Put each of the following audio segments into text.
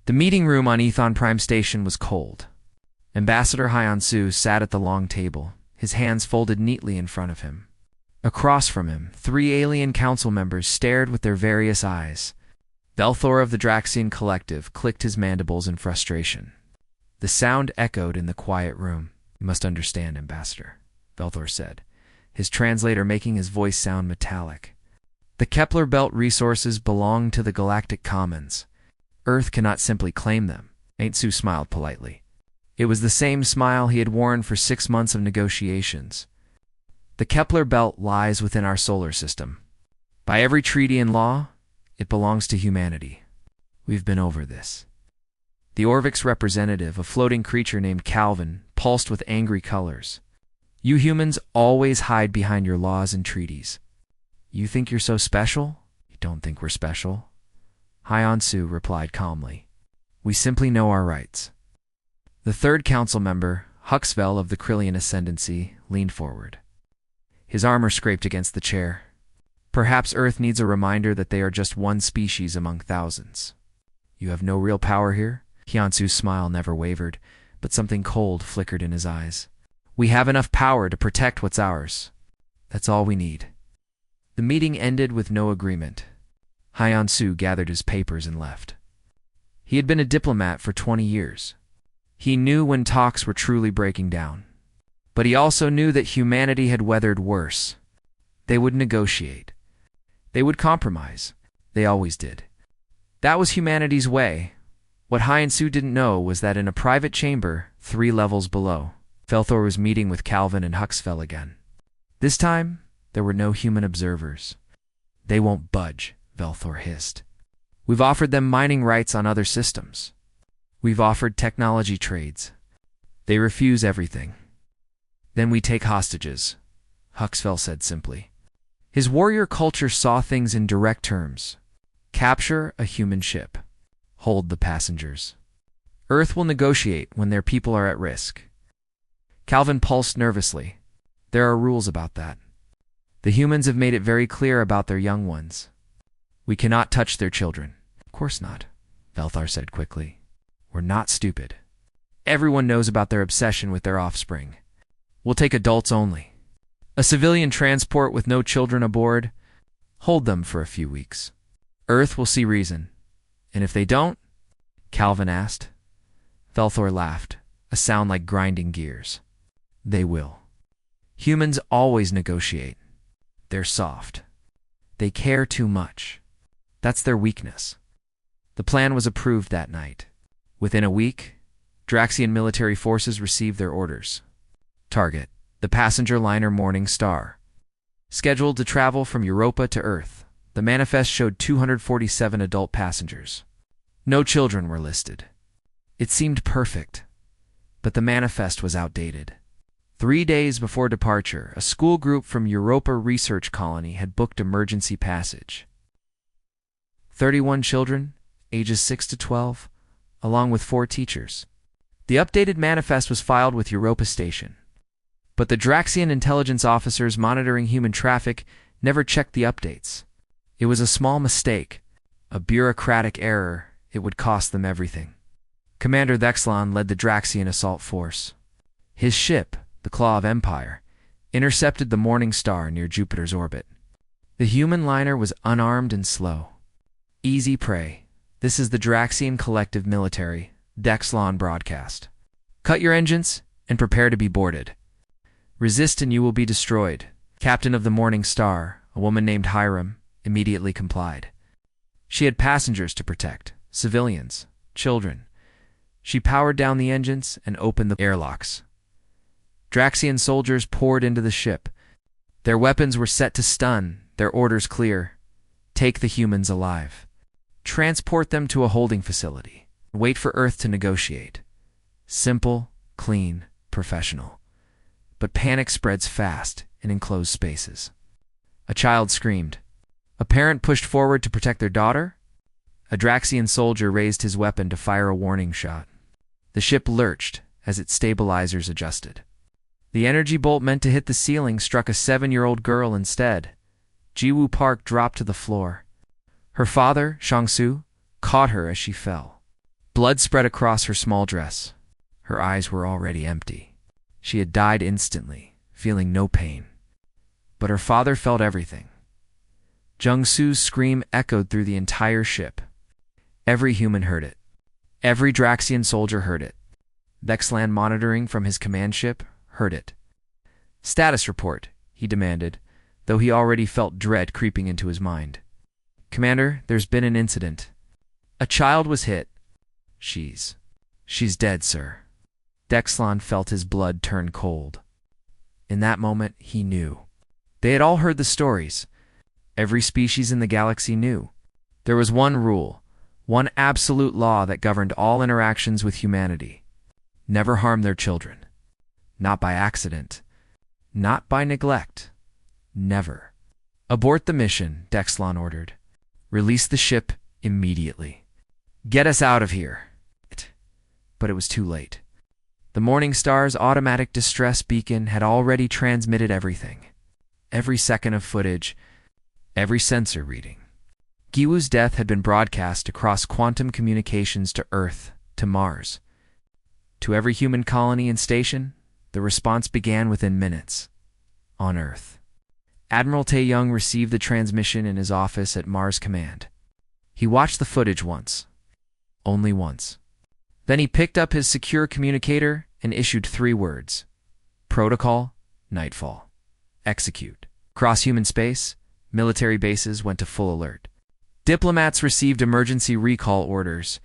The meeting room on Ethon Prime Station was cold. Ambassador Hyun-soo sat at the long table, his hands folded neatly in front of him. Across from him, 3 alien council members stared with their various eyes. Velthor of the Draxian Collective clicked his mandibles in frustration. The sound echoed in the quiet room. "You must understand, Ambassador," Velthor said, his translator making his voice sound metallic. "The Kepler Belt resources belong to the Galactic Commons. Earth cannot simply claim them." Ainsu smiled politely. It was the same smile he had worn for 6 months of negotiations. "The Kepler Belt lies within our solar system. By every treaty and law, it belongs to humanity. We've been over this." The Orvix representative, a floating creature named Calvin, pulsed with angry colors. "You humans always hide behind your laws and treaties. You think you're so special? You don't think we're special." Hyun-soo replied calmly. "We simply know our rights." The third council member, Huxvel of the Krillian Ascendancy, leaned forward. His armor scraped against the chair. "Perhaps Earth needs a reminder that they are just one species among thousands." "You have no real power here?" Hyun-soo's smile never wavered, but something cold flickered in his eyes. "We have enough power to protect what's ours. That's all we need." The meeting ended with no agreement. Hyun-soo gathered his papers and left. He had been a diplomat for 20 years. He knew when talks were truly breaking down. But he also knew that humanity had weathered worse. They would negotiate. They would compromise. They always did. That was humanity's way. What Hyun-soo didn't know was that in a private chamber, 3 levels below, Velthor was meeting with Calvin and Huxvel again. This time, there were no human observers. "They won't budge," Velthor hissed. "We've offered them mining rights on other systems. We've offered technology trades. They refuse everything. Then we take hostages," Huxvel said simply. His warrior culture saw things in direct terms. Capture a human ship. Hold the passengers. Earth will negotiate when their people are at risk. Calvin pulsed nervously. "There are rules about that. The humans have made it very clear about their young ones. We cannot touch their children." "Of course not," Velthor said quickly. "We're not stupid. Everyone knows about their obsession with their offspring. We'll take adults only. A civilian transport with no children aboard, hold them for a few weeks. Earth will see reason. And if they don't?" Calvin asked. Velthor laughed, a sound like grinding gears. "They will. Humans always negotiate. They're soft. They care too much. That's their weakness." The plan was approved that night. Within a week, Draxian military forces received their orders. Target: the passenger liner Morning Star. Scheduled to travel from Europa to Earth, the manifest showed 247 adult passengers. No children were listed. It seemed perfect, but the manifest was outdated. 3 days before departure, a school group from Europa Research Colony had booked emergency passage. 31 children, ages 6 to 12, along with 4 teachers. The updated manifest was filed with Europa Station. But the Draxian intelligence officers monitoring human traffic never checked the updates. It was a small mistake, a bureaucratic error. It would cost them everything. Commander Thexlon led the Draxian assault force. His ship, the Claw of Empire, intercepted the Morning Star near Jupiter's orbit. The human liner was unarmed and slow. "Easy prey. This is the Draxian Collective Military," Thexlon broadcast. "Cut your engines and prepare to be boarded. Resist and you will be destroyed." Captain of the Morning Star, a woman named Hiram, immediately complied. She had passengers to protect, civilians, children. She powered down the engines and opened the airlocks. Draxian soldiers poured into the ship. Their weapons were set to stun, their orders clear. Take the humans alive. Transport them to a holding facility. Wait for Earth to negotiate. Simple, clean, professional. But panic spreads fast in enclosed spaces. A child screamed. A parent pushed forward to protect their daughter. A Draxian soldier raised his weapon to fire a warning shot. The ship lurched as its stabilizers adjusted. The energy bolt meant to hit the ceiling struck a 7-year-old girl instead. Jiwoo Park dropped to the floor. Her father, Shang-Su, caught her as she fell. Blood spread across her small dress. Her eyes were already empty. She had died instantly, feeling no pain. But her father felt everything. Jung-Su's scream echoed through the entire ship. Every human heard it. Every Draxian soldier heard it. Vexland, monitoring from his command ship, heard it. "Status report," he demanded, though he already felt dread creeping into his mind. "Commander, there's been an incident. A child was hit. She's dead, sir." Dexlon felt his blood turn cold. In that moment, he knew. They had all heard the stories. Every species in the galaxy knew. There was one rule, one absolute law that governed all interactions with humanity. Never harm their children. Not by accident. Not by neglect. Never. "Abort the mission," Dexlon ordered. "Release the ship immediately. Get us out of here." But it was too late. The Morning Star's automatic distress beacon had already transmitted everything. Every second of footage, every sensor reading. Giwu's death had been broadcast across quantum communications to Earth, to Mars. To every human colony and station, the response began within minutes. On Earth. Admiral Tae-young received the transmission in his office at Mars Command. He watched the footage once. Only once. Then he picked up his secure communicator and issued 3 words. Protocol, Nightfall. Execute. Across human space, military bases went to full alert. Diplomats received emergency recall orders.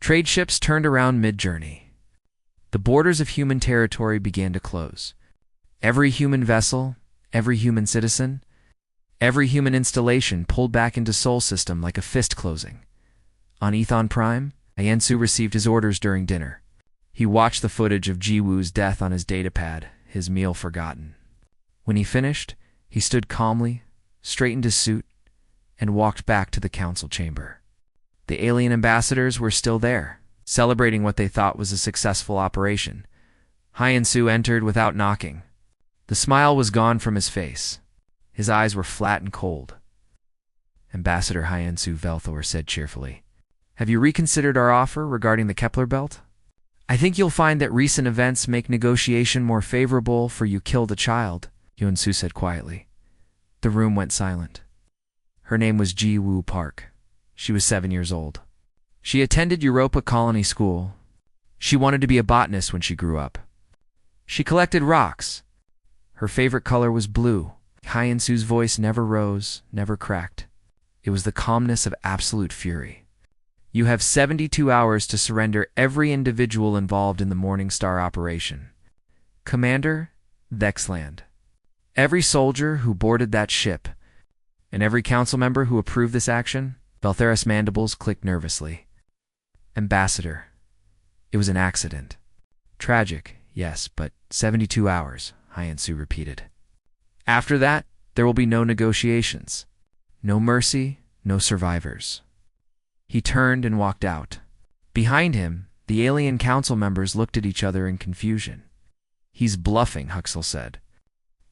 Trade ships turned around mid-journey. The borders of human territory began to close. Every human vessel, every human citizen, every human installation pulled back into Sol System like a fist closing. On Ethon Prime, Ayensu received his orders during dinner. He watched the footage of Jiwoo's death on his datapad, his meal forgotten. When he finished, he stood calmly, straightened his suit, and walked back to the council chamber. The alien ambassadors were still there, celebrating what they thought was a successful operation. Hyensu entered without knocking. The smile was gone from his face. His eyes were flat and cold. Ambassador Hyensu Velthor said cheerfully, "Have you reconsidered our offer regarding the Kepler belt? I think you'll find that recent events make negotiation more favorable for you killed a child," Yunsu said quietly. The room went silent. Her name was Ji-woo Park. She was 7 years old. She attended Europa Colony School. She wanted to be a botanist when she grew up. She collected rocks. Her favorite color was blue. Hyensu's voice never rose, never cracked. It was the calmness of absolute fury. "You have 72 hours to surrender every individual involved in the Morning Star operation. Commander, Vexland. Every soldier who boarded that ship, and every council member who approved this action." Valthera's mandibles clicked nervously. "Ambassador, it was an accident. Tragic, yes, but 72 hours, Hyensu repeated. "After that, there will be no negotiations. No mercy, no survivors." He turned and walked out. Behind him, the alien council members looked at each other in confusion. "He's bluffing," Huxell said.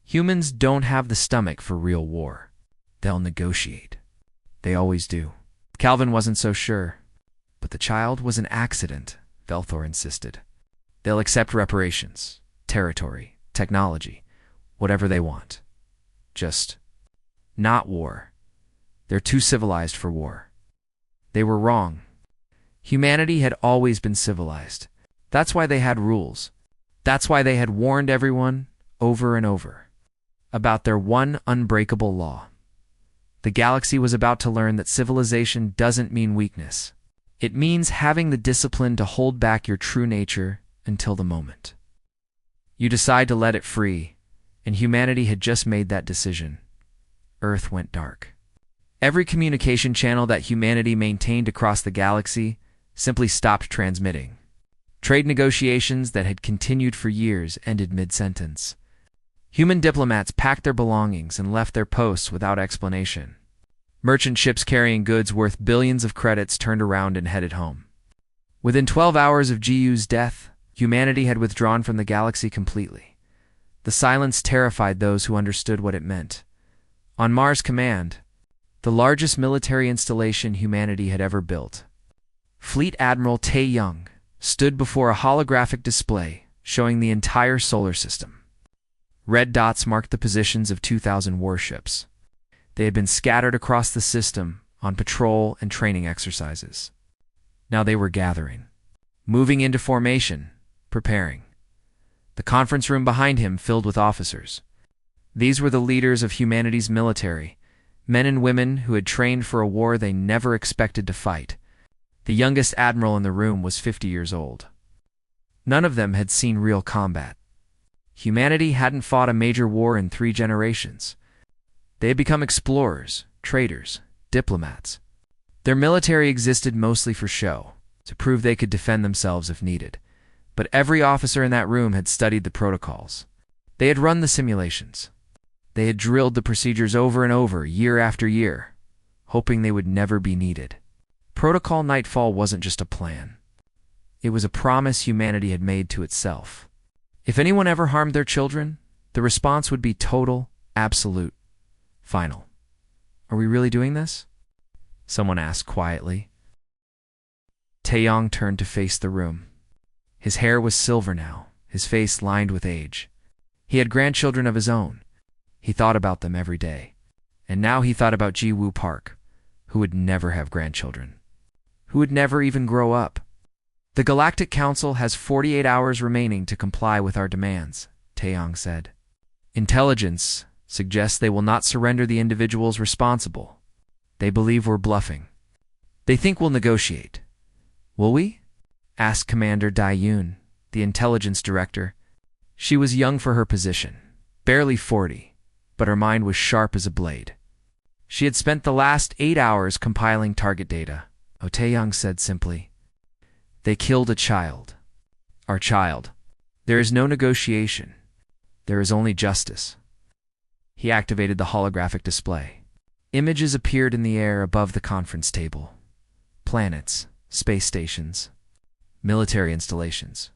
"Humans don't have the stomach for real war. They'll negotiate. They always do." Calvin wasn't so sure. "But the child was an accident," Velthor insisted. "They'll accept reparations, territory, technology, whatever they want. Just not war. They're too civilized for war." They were wrong. Humanity had always been civilized. That's why they had rules. That's why they had warned everyone, over and over, about their one unbreakable law. The galaxy was about to learn that civilization doesn't mean weakness. It means having the discipline to hold back your true nature until the moment. You decide to let it free, and humanity had just made that decision. Earth went dark. Every communication channel that humanity maintained across the galaxy simply stopped transmitting. Trade negotiations that had continued for years ended mid-sentence. Human diplomats packed their belongings and left their posts without explanation. Merchant ships carrying goods worth billions of credits turned around and headed home. Within 12 hours of Jiu's death, humanity had withdrawn from the galaxy completely. The silence terrified those who understood what it meant. On Mars Command, the largest military installation humanity had ever built, Fleet Admiral Tae Young stood before a holographic display showing the entire solar system. Red dots marked the positions of 2,000 warships. They had been scattered across the system on patrol and training exercises. Now they were gathering, moving into formation, preparing. The conference room behind him filled with officers. These were the leaders of humanity's military, men and women who had trained for a war they never expected to fight. The youngest admiral in the room was 50 years old. None of them had seen real combat. Humanity hadn't fought a major war in 3 generations. They had become explorers, traders, diplomats. Their military existed mostly for show, to prove they could defend themselves if needed. But every officer in that room had studied the protocols. They had run the simulations. They had drilled the procedures over and over, year after year, hoping they would never be needed. Protocol Nightfall wasn't just a plan. It was a promise humanity had made to itself. If anyone ever harmed their children, the response would be total, absolute, final. Are we really doing this? Someone asked quietly. Taeyong turned to face the room. His hair was silver now, his face lined with age. He had grandchildren of his own. He thought about them every day. And now he thought about Ji-Woo Park, who would never have grandchildren, who would never even grow up. The Galactic Council has 48 hours remaining to comply with our demands, Taeyong said. Intelligence suggests they will not surrender the individuals responsible. They believe we're bluffing. They think we'll negotiate. Will we? Asked Commander Dai-Yun, the intelligence director. She was young for her position, barely 40, but her mind was sharp as a blade. She had spent the last 8 hours compiling target data. Taeyong said simply, "They killed a child. Our child. There is no negotiation. There is only justice." He activated the holographic display. Images appeared in the air above the conference table. Planets, space stations, military installations.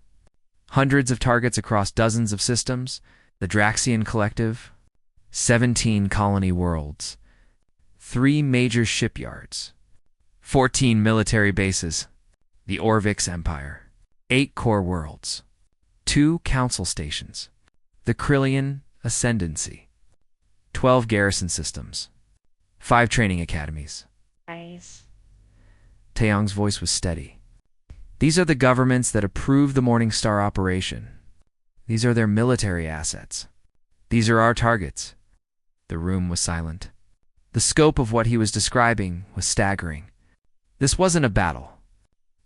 Hundreds of targets across dozens of systems, the Draxian Collective, 17 colony worlds, 3 major shipyards, 14 military bases, the Orvix Empire, 8 core worlds, 2 council stations, the Krillian Ascendancy, 12 garrison systems, 5 training academies. Nice. Taeyong's voice was steady. These are the governments that approved the Morning Star operation. These are their military assets. These are our targets. The room was silent. The scope of what he was describing was staggering. This wasn't a battle.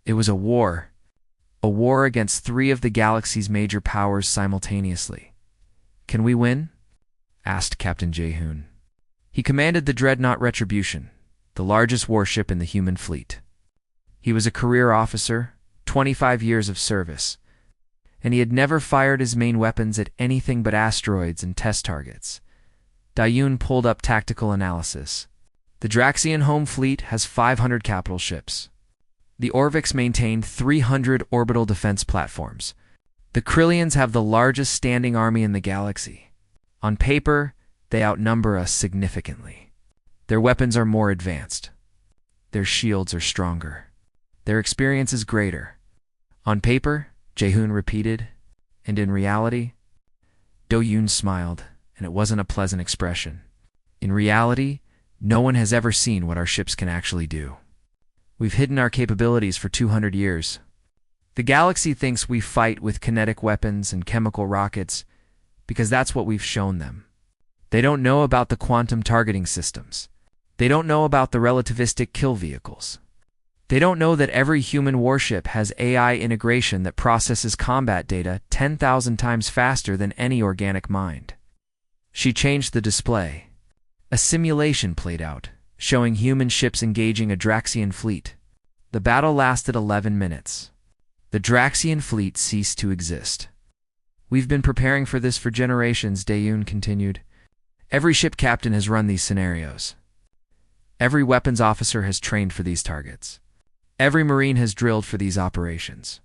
It was a war against 3 of the galaxy's major powers simultaneously. Can we win? Asked Captain Jae-hoon. He commanded the Dreadnought Retribution, the largest warship in the human fleet. He was a career officer, 25 years of service, and he had never fired his main weapons at anything but asteroids and test targets. Dai-Yun pulled up tactical analysis. The Draxian home fleet has 500 capital ships. The Orvix maintained 300 orbital defense platforms. The Krillians have the largest standing army in the galaxy. On paper, they outnumber us significantly. Their weapons are more advanced. Their shields are stronger. Their experience is greater. On paper, Jae-hoon repeated, and in reality, Do-yoon smiled, and it wasn't a pleasant expression. In reality, no one has ever seen what our ships can actually do. We've hidden our capabilities for 200 years. The galaxy thinks we fight with kinetic weapons and chemical rockets because that's what we've shown them. They don't know about the quantum targeting systems. They don't know about the relativistic kill vehicles. They don't know that every human warship has AI integration that processes combat data 10,000 times faster than any organic mind. She changed the display. A simulation played out, showing human ships engaging a Draxian fleet. The battle lasted 11 minutes. The Draxian fleet ceased to exist. We've been preparing for this for generations, Dae-yoon continued. Every ship captain has run these scenarios. Every weapons officer has trained for these targets. Every Marine has drilled for these operations.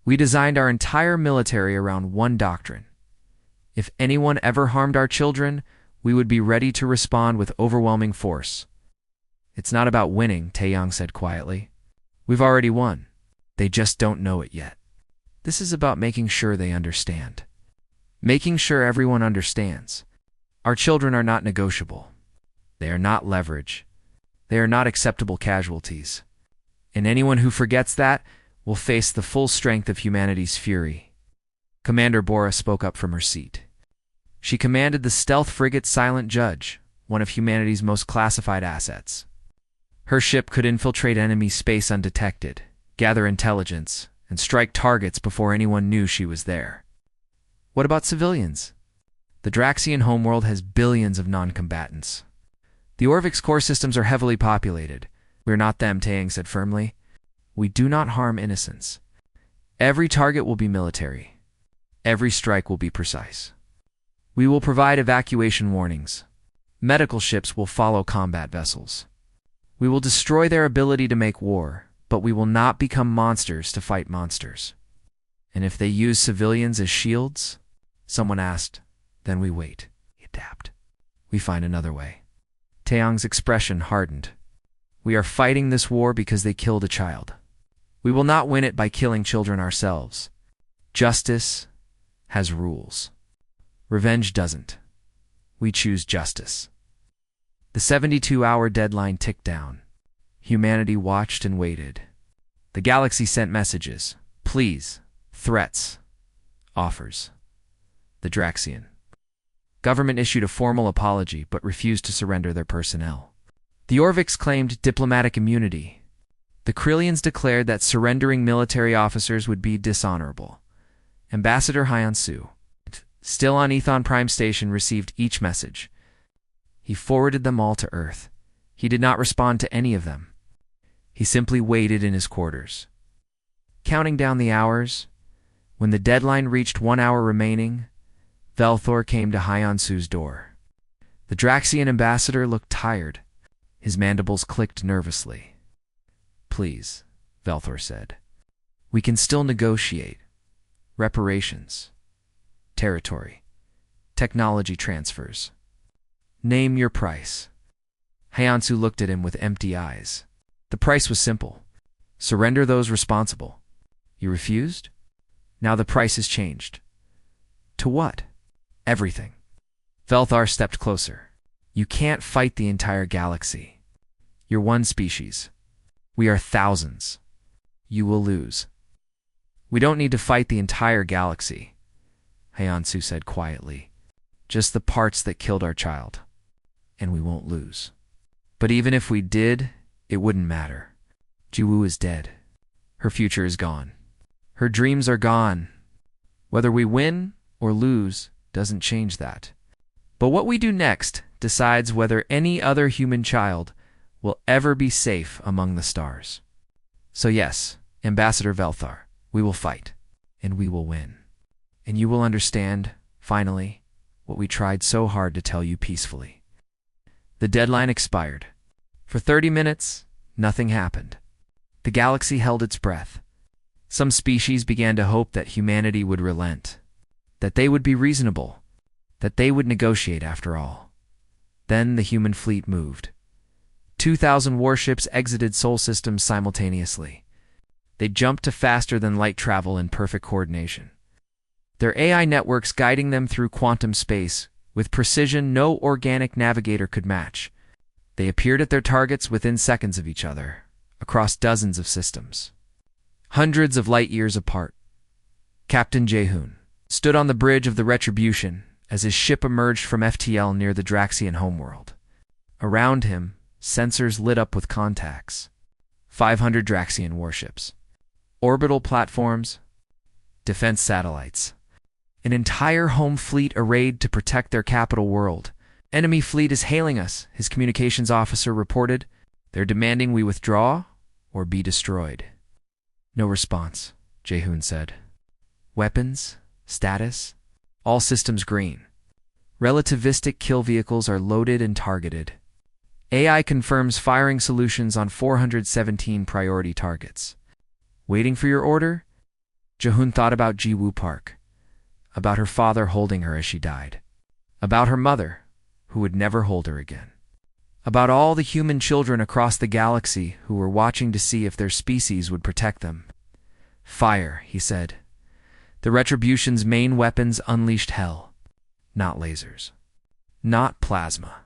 We designed our entire military around one doctrine. If anyone ever harmed our children, we would be ready to respond with overwhelming force. It's not about winning, Taeyong said quietly. We've already won. They just don't know it yet. This is about making sure they understand. Making sure everyone understands. Our children are not negotiable. They are not leverage. They are not acceptable casualties. And anyone who forgets that will face the full strength of humanity's fury. Commander Bora spoke up from her seat. She commanded the stealth frigate Silent Judge, one of humanity's most classified assets. Her ship could infiltrate enemy space undetected, gather intelligence, and strike targets before anyone knew she was there. What about civilians? The Draxian homeworld has billions of non-combatants. The Orvik's core systems are heavily populated. We're not them, Taeyang said firmly. We do not harm innocents. Every target will be military. Every strike will be precise. We will provide evacuation warnings. Medical ships will follow combat vessels. We will destroy their ability to make war, but we will not become monsters to fight monsters. And if they use civilians as shields, someone asked, then we wait. We adapt. We find another way. Taeyang's expression hardened. We are fighting this war because they killed a child. We will not win it by killing children ourselves. Justice has rules. Revenge doesn't. We choose justice. The 72-hour deadline ticked down. Humanity watched and waited. The galaxy sent messages, pleas, threats, offers. The Draxian government issued a formal apology but refused to surrender their personnel. The Orviks claimed diplomatic immunity. The Krillians declared that surrendering military officers would be dishonorable. Ambassador Hyunsu, still on Ethon Prime Station, received each message. He forwarded them all to Earth. He did not respond to any of them. He simply waited in his quarters. Counting down the hours, when the deadline reached 1 hour remaining, Velthor came to Hyunsu's door. The Draxian ambassador looked tired. His mandibles clicked nervously. Please, Velthor said. We can still negotiate. Reparations. Territory. Technology transfers. Name your price. Hyunsu looked at him with empty eyes. The price was simple. Surrender those responsible. You refused? Now the price has changed. To what? Everything. Velthar stepped closer. You can't fight the entire galaxy. You're one species. We are thousands. You will lose. We don't need to fight the entire galaxy, Hyunsu said quietly. Just the parts that killed our child. And we won't lose. But even if we did, it wouldn't matter. Jiwoo is dead. Her future is gone. Her dreams are gone. Whether we win or lose doesn't change that. But what we do next decides whether any other human child will ever be safe among the stars. So yes, Ambassador Velthar, we will fight, and we will win. And you will understand, finally, what we tried so hard to tell you peacefully. The deadline expired. For 30 minutes, nothing happened. The galaxy held its breath. Some species began to hope that humanity would relent, that they would be reasonable, that they would negotiate after all. Then the human fleet moved. 2,000 warships exited Sol systems simultaneously. They jumped to faster-than-light travel in perfect coordination. Their AI networks guiding them through quantum space with precision no organic navigator could match. They appeared at their targets within seconds of each other, across dozens of systems. Hundreds of light years apart. Captain Jaehoon stood on the bridge of the Retribution as his ship emerged from FTL near the Draxian homeworld. Around him, sensors lit up with contacts. 500 Draxian warships. Orbital platforms. Defense satellites. An entire home fleet arrayed to protect their capital world. Enemy fleet is hailing us, his communications officer reported. They're demanding we withdraw or be destroyed. No response, Jaehoon said. Weapons? Status? All systems green. Relativistic kill vehicles are loaded and targeted. AI confirms firing solutions on 417 priority targets. Waiting for your order? Jaehoon thought about Jiwoo Park. About her father holding her as she died. About her mother, who would never hold her again. about all the human children across the galaxy who were watching to see if their species would protect them. Fire, he said. The Retribution's main weapons unleashed hell. Not lasers. Not plasma.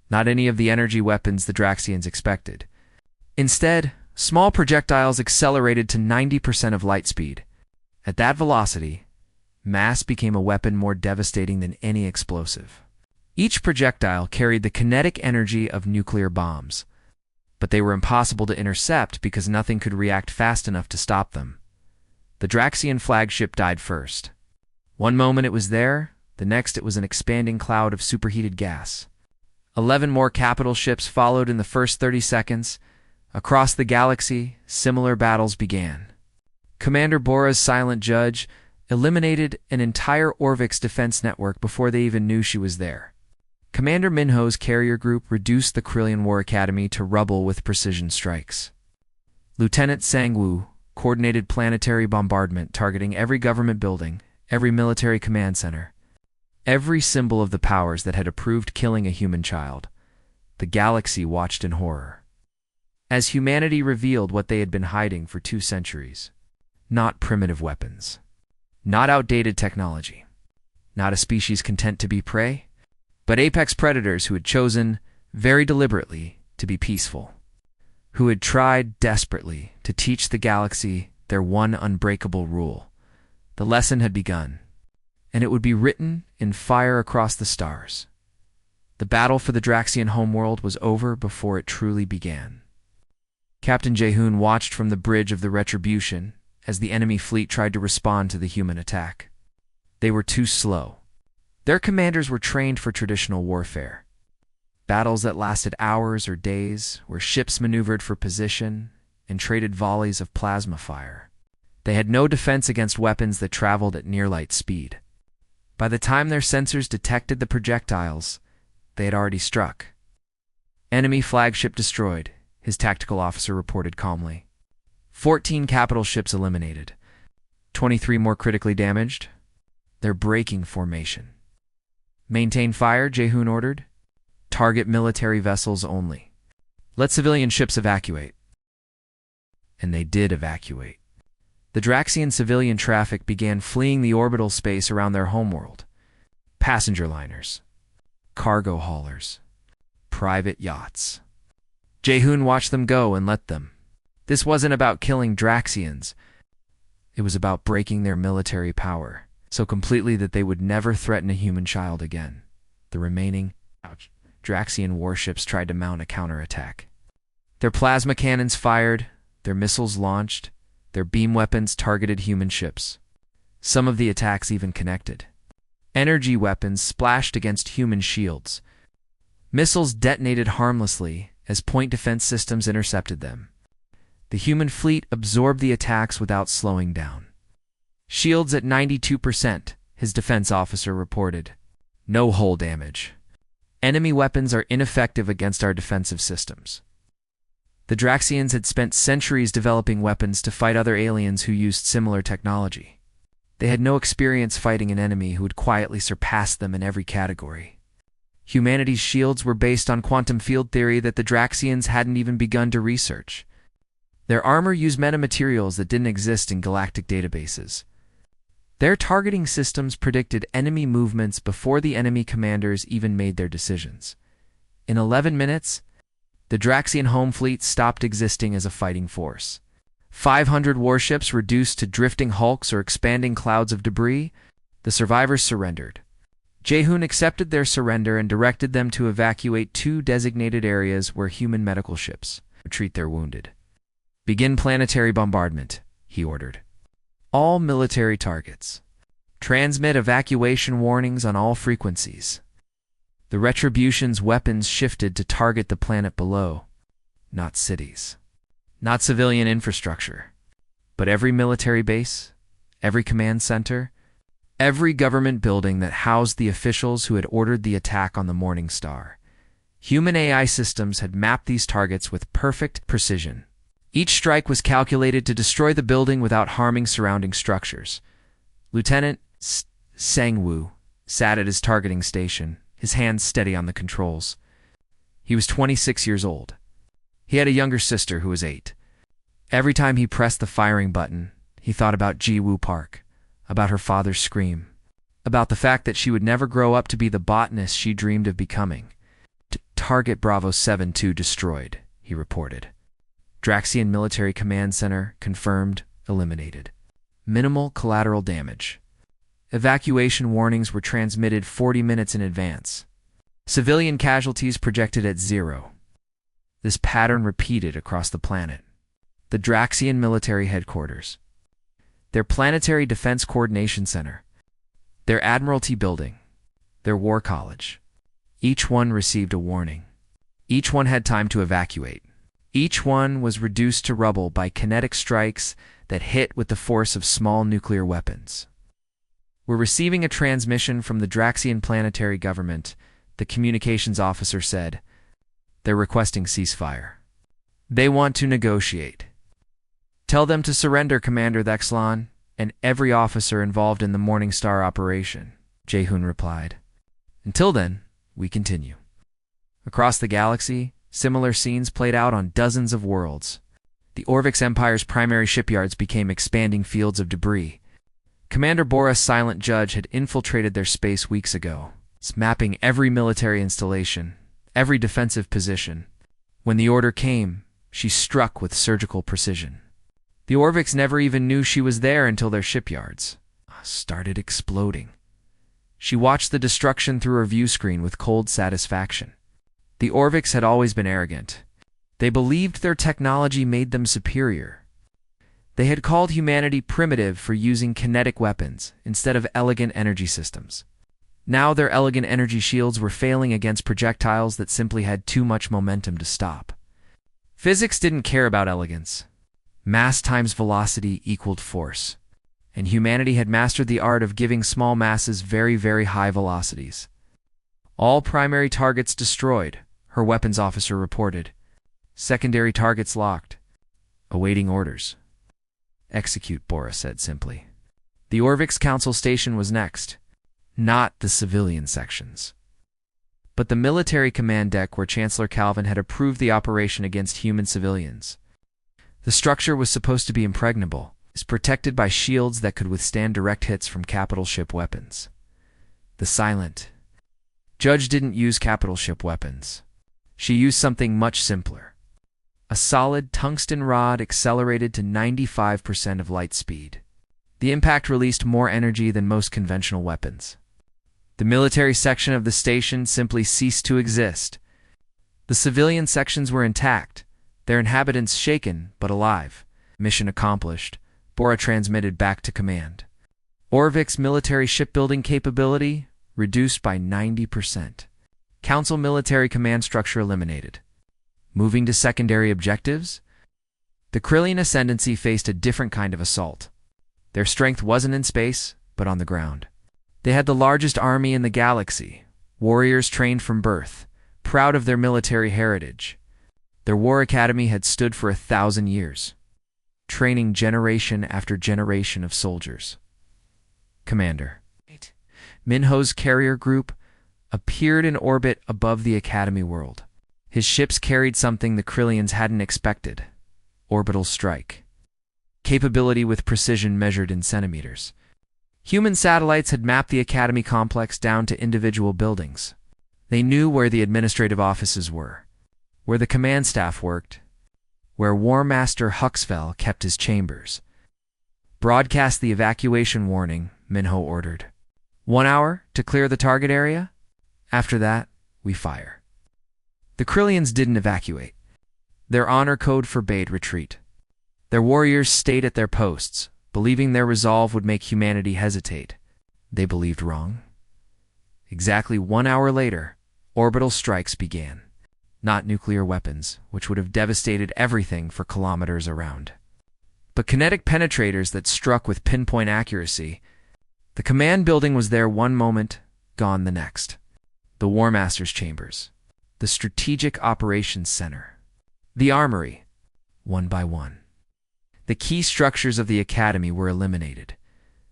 Not any of the energy weapons the Draxians expected. Instead, small projectiles accelerated to 90% of light speed. At that velocity, mass became a weapon more devastating than any explosive. Each projectile carried the kinetic energy of nuclear bombs, but they were impossible to intercept because nothing could react fast enough to stop them. The Draxian flagship died first. One moment it was there, the next it was an expanding cloud of superheated gas. 11 more capital ships followed in the first 30 seconds. Across the galaxy, similar battles began. Commander Bora's silent judge eliminated an entire Orvix defense network before they even knew she was there. Commander Minho's carrier group reduced the Krillian War Academy to rubble with precision strikes. Lieutenant Sangwoo coordinated planetary bombardment targeting every government building, every military command center, every symbol of the powers that had approved killing a human child. The galaxy watched in horror as humanity revealed what they had been hiding for 2 centuries. Not primitive weapons. Not outdated technology. Not a species content to be prey, but apex predators who had chosen, very deliberately, to be peaceful. Who had tried desperately to teach the galaxy their one unbreakable rule. The lesson had begun, and it would be written in fire across the stars. The battle for the Draxian homeworld was over before it truly began. Captain Jaehoon watched from the bridge of the Retribution as the enemy fleet tried to respond to the human attack. They were too slow. Their commanders were trained for traditional warfare. Battles that lasted hours or days, where ships maneuvered for position and traded volleys of plasma fire. They had no defense against weapons that traveled at near-light speed. By the time their sensors detected the projectiles, they had already struck. Enemy flagship destroyed, his tactical officer reported calmly. 14 capital ships eliminated. 23 more critically damaged. They're breaking formation. Maintain fire, Jaehoon ordered. Target military vessels only. Let civilian ships evacuate. And they did evacuate. The Draxian civilian traffic began fleeing the orbital space around their homeworld. Passenger liners, cargo haulers, private yachts. Jaehoon watched them go and let them. This wasn't about killing Draxians. It was about breaking their military power, so completely that they would never threaten a human child again. The remaining Draxian warships tried to mount a counterattack. Their plasma cannons fired, their missiles launched, their beam weapons targeted human ships. Some of the attacks even connected. Energy weapons splashed against human shields. Missiles detonated harmlessly as point defense systems intercepted them. The human fleet absorbed the attacks without slowing down. Shields at 92%, his defense officer reported. No hull damage. Enemy weapons are ineffective against our defensive systems. The Draxians had spent centuries developing weapons to fight other aliens who used similar technology. They had no experience fighting an enemy who would quietly surpass them in every category. Humanity's shields were based on quantum field theory that the Draxians hadn't even begun to research. Their armor used metamaterials that didn't exist in galactic databases. Their targeting systems predicted enemy movements before the enemy commanders even made their decisions. In 11 minutes, the Draxian home fleet stopped existing as a fighting force. 500 warships reduced to drifting hulks or expanding clouds of debris, the survivors surrendered. Jaehoon accepted their surrender and directed them to evacuate 2 designated areas where human medical ships would treat their wounded. Begin planetary bombardment, he ordered. All military targets. Transmit evacuation warnings on all frequencies. The Retribution's weapons shifted to target the planet below, not cities. Not civilian infrastructure, but every military base, every command center, every government building that housed the officials who had ordered the attack on the Morning Star. Human AI systems had mapped these targets with perfect precision. Each strike was calculated to destroy the building without harming surrounding structures. Lieutenant Sangwoo sat at his targeting station, his hands steady on the controls. He was 26 years old. He had a younger sister who was 8. Every time he pressed the firing button, he thought about Ji-Woo Park, about her father's scream, about the fact that she would never grow up to be the botanist she dreamed of becoming. Target Bravo 7-2 destroyed, he reported. Draxian Military Command Center confirmed, eliminated. Minimal collateral damage. Evacuation warnings were transmitted 40 minutes in advance. Civilian casualties projected at 0. This pattern repeated across the planet. The Draxian Military Headquarters, their Planetary Defense Coordination Center, their Admiralty Building, their War College. Each one received a warning. Each one had time to evacuate. Each one was reduced to rubble by kinetic strikes that hit with the force of small nuclear weapons. "We're receiving a transmission from the Draxian planetary government," the communications officer said. "They're requesting ceasefire. They want to negotiate." "Tell them to surrender, Commander Thexlon, and every officer involved in the Morning Star operation," Jae-hoon replied. "Until then, we continue." Across the galaxy, similar scenes played out on dozens of worlds. The Orvix Empire's primary shipyards became expanding fields of debris. Commander Bora's silent judge had infiltrated their space weeks ago, mapping every military installation, every defensive position. When the order came, she struck with surgical precision. The Orvix never even knew she was there until their shipyards started exploding. She watched the destruction through her view screen with cold satisfaction. The Orvix had always been arrogant. They believed their technology made them superior. They had called humanity primitive for using kinetic weapons instead of elegant energy systems. Now their elegant energy shields were failing against projectiles that simply had too much momentum to stop. Physics didn't care about elegance. Mass times velocity equaled force, and humanity had mastered the art of giving small masses very, very high velocities. "All primary targets destroyed," her weapons officer reported. "Secondary targets locked. Awaiting orders." "Execute," Bora said simply. The Orvix Council Station was next, not the civilian sections, but the military command deck where Chancellor Calvin had approved the operation against human civilians. The structure was supposed to be impregnable, protected by shields that could withstand direct hits from capital ship weapons. The silent judge didn't use capital ship weapons. She used something much simpler. A solid tungsten rod accelerated to 95% of light speed. The impact released more energy than most conventional weapons. The military section of the station simply ceased to exist. The civilian sections were intact, their inhabitants shaken but alive. "Mission accomplished," Bora transmitted back to command. "Orvix military shipbuilding capability reduced by 90%. Council military command structure eliminated." Moving to secondary objectives, the Krillian Ascendancy faced a different kind of assault. Their strength wasn't in space, but on the ground. They had the largest army in the galaxy, warriors trained from birth, proud of their military heritage. Their war academy had stood for 1,000 years, training generation after generation of soldiers. Commander Minho's carrier group appeared in orbit above the Academy world. His ships carried something the Krillians hadn't expected: orbital strike. Capability with precision measured in centimeters. Human satellites had mapped the Academy complex down to individual buildings. They knew where the administrative offices were, where the command staff worked, where War Master Huxfell kept his chambers. "Broadcast the evacuation warning," Minho ordered. 1 hour to clear the target area? After that, we fire." The Krillians didn't evacuate. Their honor code forbade retreat. Their warriors stayed at their posts, believing their resolve would make humanity hesitate. They believed wrong. Exactly 1 hour later, orbital strikes began. Not nuclear weapons, which would have devastated everything for kilometers around, but kinetic penetrators that struck with pinpoint accuracy. The command building was there one moment, gone the next. The War Master's chambers, the Strategic Operations Center, the Armory, one by one. The key structures of the Academy were eliminated.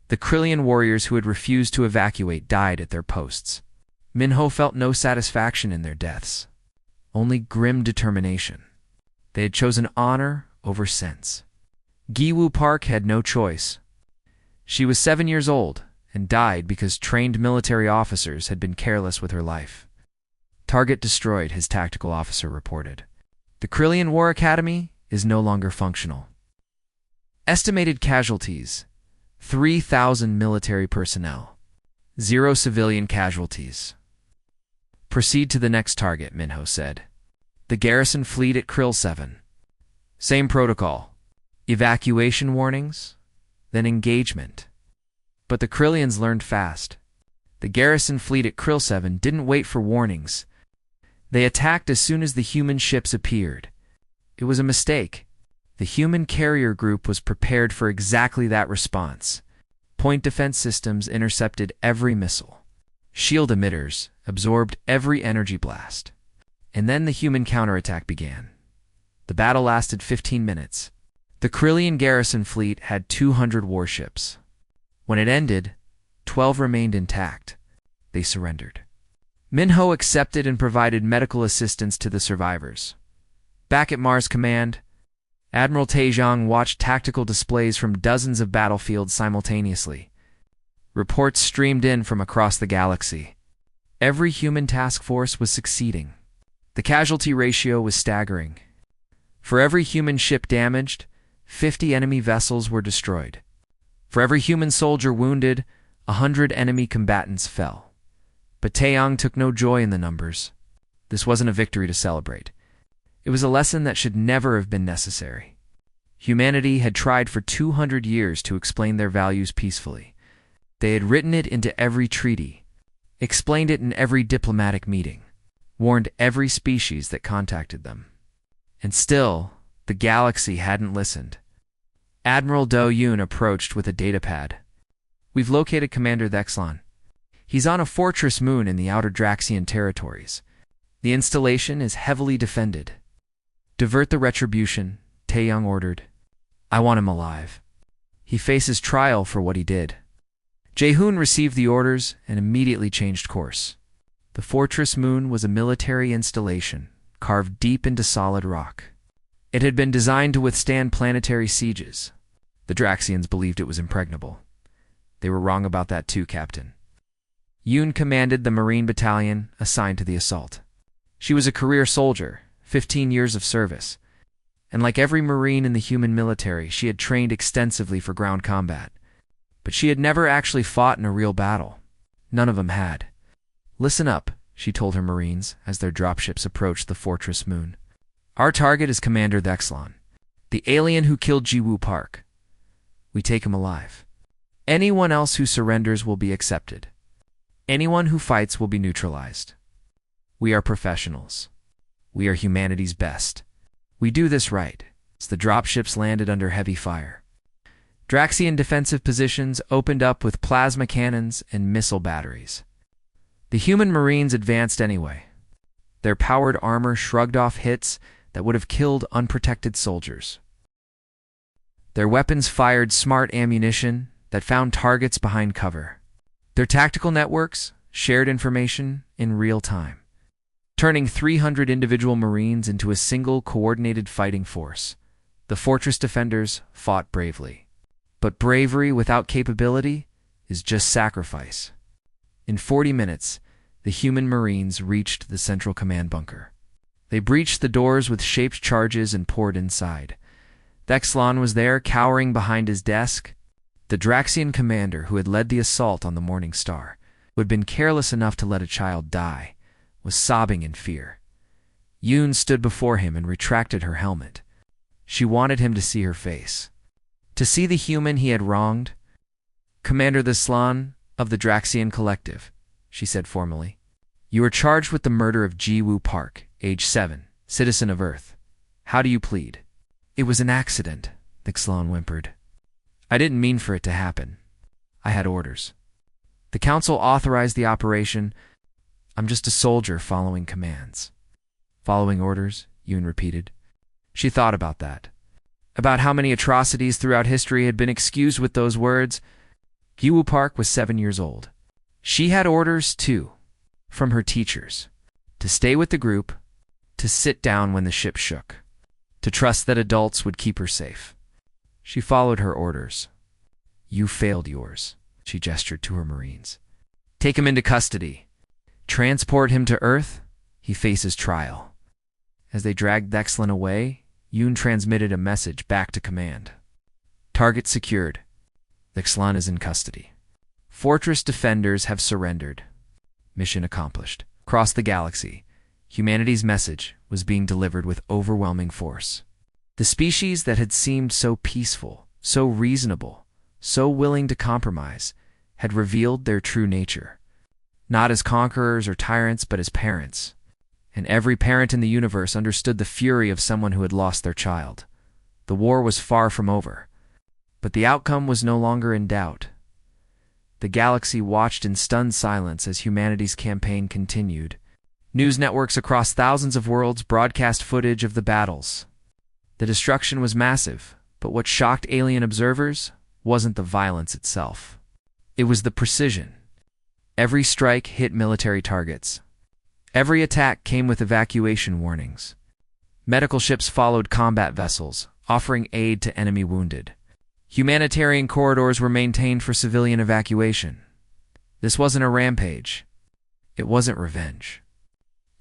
The Krillian warriors who had refused to evacuate died at their posts. Minho felt no satisfaction in their deaths. only grim determination. They had chosen honor over sense. Giwu Park had no choice. She was 7 years old and died because trained military officers had been careless with her life. Target destroyed, his tactical officer reported. The Krillian War Academy is no longer functional. Estimated casualties: 3,000 military personnel. 0 civilian casualties. Proceed to the next target, Minho said. The garrison fleet at Krill 7. Same protocol. Evacuation warnings, then engagement. But the Krillians learned fast. The garrison fleet at Krill 7 didn't wait for warnings. They attacked as soon as the human ships appeared. It was a mistake. The human carrier group was prepared for exactly that response. Point defense systems intercepted every missile. Shield emitters absorbed every energy blast. And then the human counterattack began. The battle lasted 15 minutes. The Krillian garrison fleet had 200 warships. When it ended, 12 remained intact. They surrendered. Minho accepted and provided medical assistance to the survivors. Back at Mars Command, Admiral Taejong watched tactical displays from dozens of battlefields simultaneously. Reports streamed in from across the galaxy. Every human task force was succeeding. The casualty ratio was staggering. For every human ship damaged, 50 enemy vessels were destroyed. For every human soldier wounded, 100 enemy combatants fell. But Taeyong took no joy in the numbers. This wasn't a victory to celebrate. It was a lesson that should never have been necessary. Humanity had tried for 200 years to explain their values peacefully. They had written it into every treaty, explained it in every diplomatic meeting, warned every species that contacted them. And still, the galaxy hadn't listened. Admiral Do Yoon approached with a datapad. We've located Commander Thexlon. He's on a fortress moon in the outer Draxian territories. The installation is heavily defended. Divert the retribution, Taeyong ordered. I want him alive. He faces trial for what he did. Jaehoon received the orders and immediately changed course. The fortress moon was a military installation, carved deep into solid rock. It had been designed to withstand planetary sieges. The Draxians believed it was impregnable. They were wrong about that too, Captain. Yoon commanded the Marine Battalion assigned to the assault. She was a career soldier, 15 years of service. And like every Marine in the human military, she had trained extensively for ground combat. But she had never actually fought in a real battle. None of them had. Listen up, she told her Marines as their dropships approached the fortress moon. Our target is Commander Thexlon, the alien who killed Giwu Park. We take him alive. Anyone else who surrenders will be accepted. Anyone who fights will be neutralized. We are professionals. We are humanity's best. We do this right. As the dropships landed under heavy fire. Draxian defensive positions opened up with plasma cannons and missile batteries. The human Marines advanced anyway. Their powered armor shrugged off hits that would have killed unprotected soldiers. Their weapons fired smart ammunition that found targets behind cover. Their tactical networks shared information in real time, turning 300 individual Marines into a single coordinated fighting force. The fortress defenders fought bravely. But bravery without capability is just sacrifice. In 40 minutes, the human Marines reached the central command bunker. They breached the doors with shaped charges and poured inside. Thexlon was there, cowering behind his desk. The Draxian commander who had led the assault on the Morning Star, who had been careless enough to let a child die, was sobbing in fear. Yoon stood before him and retracted her helmet. She wanted him to see her face, to see the human he had wronged. Commander Thexlon of the Draxian Collective, she said formally. You are charged with the murder of Giwu Park, age 7, citizen of Earth. How do you plead? It was an accident, Thexlon whimpered. I didn't mean for it to happen. I had orders. The council authorized the operation. I'm just a soldier following commands. Following orders, Yoon repeated. She thought about that. About how many atrocities throughout history had been excused with those words. Giwu Park was 7 years old. She had orders, too, from her teachers. To stay with the group, to sit down when the ship shook, to trust that adults would keep her safe. She followed her orders. You failed yours, she gestured to her Marines. Take him into custody. Transport him to Earth. He faces trial. As they dragged Thexlan away, Yoon transmitted a message back to command. Target secured. Thexlan is in custody. Fortress defenders have surrendered. Mission accomplished. Across the galaxy, humanity's message was being delivered with overwhelming force. The species that had seemed so peaceful, so reasonable, so willing to compromise, had revealed their true nature. Not as conquerors or tyrants, but as parents. And every parent in the universe understood the fury of someone who had lost their child. The war was far from over, but the outcome was no longer in doubt. The galaxy watched in stunned silence as humanity's campaign continued. News networks across thousands of worlds broadcast footage of the battles. The destruction was massive, but what shocked alien observers wasn't the violence itself. It was the precision. Every strike hit military targets. Every attack came with evacuation warnings. Medical ships followed combat vessels, offering aid to enemy wounded. Humanitarian corridors were maintained for civilian evacuation. This wasn't a rampage. It wasn't revenge.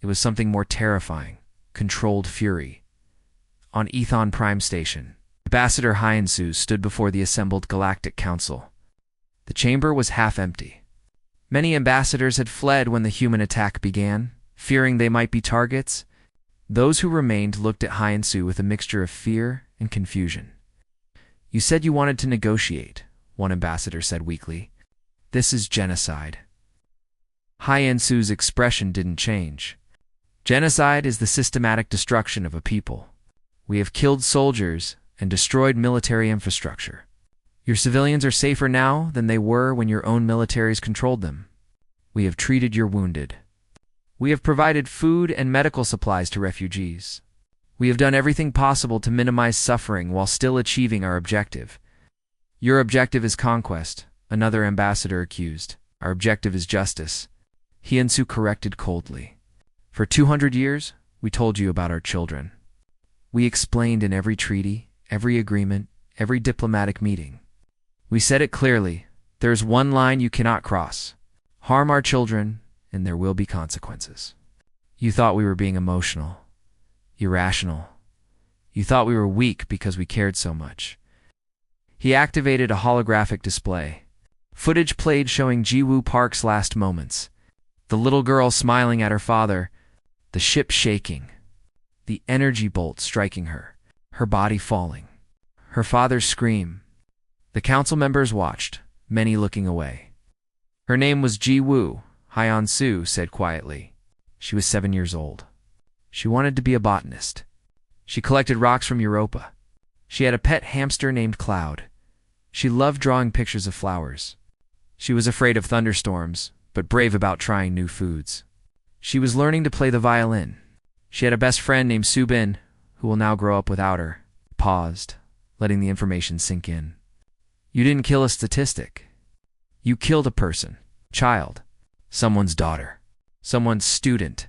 It was something more terrifying, controlled fury. On Ethon Prime Station, Ambassador Hyansu stood before the assembled Galactic Council. The chamber was half empty. Many ambassadors had fled when the human attack began, fearing they might be targets. Those who remained looked at Hyansu with a mixture of fear and confusion. You said you wanted to negotiate, one ambassador said weakly. This is genocide. Hyansu's expression didn't change. Genocide is the systematic destruction of a people. We have killed soldiers and destroyed military infrastructure. Your civilians are safer now than they were when your own militaries controlled them. We have treated your wounded. We have provided food and medical supplies to refugees. We have done everything possible to minimize suffering while still achieving our objective. Your objective is conquest, another ambassador accused. Our objective is justice. Hyansu corrected coldly. For 200 years, we told you about our children. We explained in every treaty, every agreement, every diplomatic meeting. We said it clearly. There's one line you cannot cross. Harm our children, and there will be consequences. You thought we were being emotional, irrational. You thought we were weak because we cared so much. He activated a holographic display. Footage played showing Jiwoo Park's last moments. The little girl smiling at her father, the ship shaking, the energy bolt striking her, her body falling, her father's scream. The council members watched, many looking away. Her name was Jiwoo, Hyansu said quietly. She was 7 years old. She wanted to be a botanist. She collected rocks from Europa. She had a pet hamster named Cloud. She loved drawing pictures of flowers. She was afraid of thunderstorms, but brave about trying new foods. She was learning to play the violin. She had a best friend named Subin, who will now grow up without her. Paused, letting the information sink in. You didn't kill a statistic. You killed a person, child, someone's daughter, someone's student,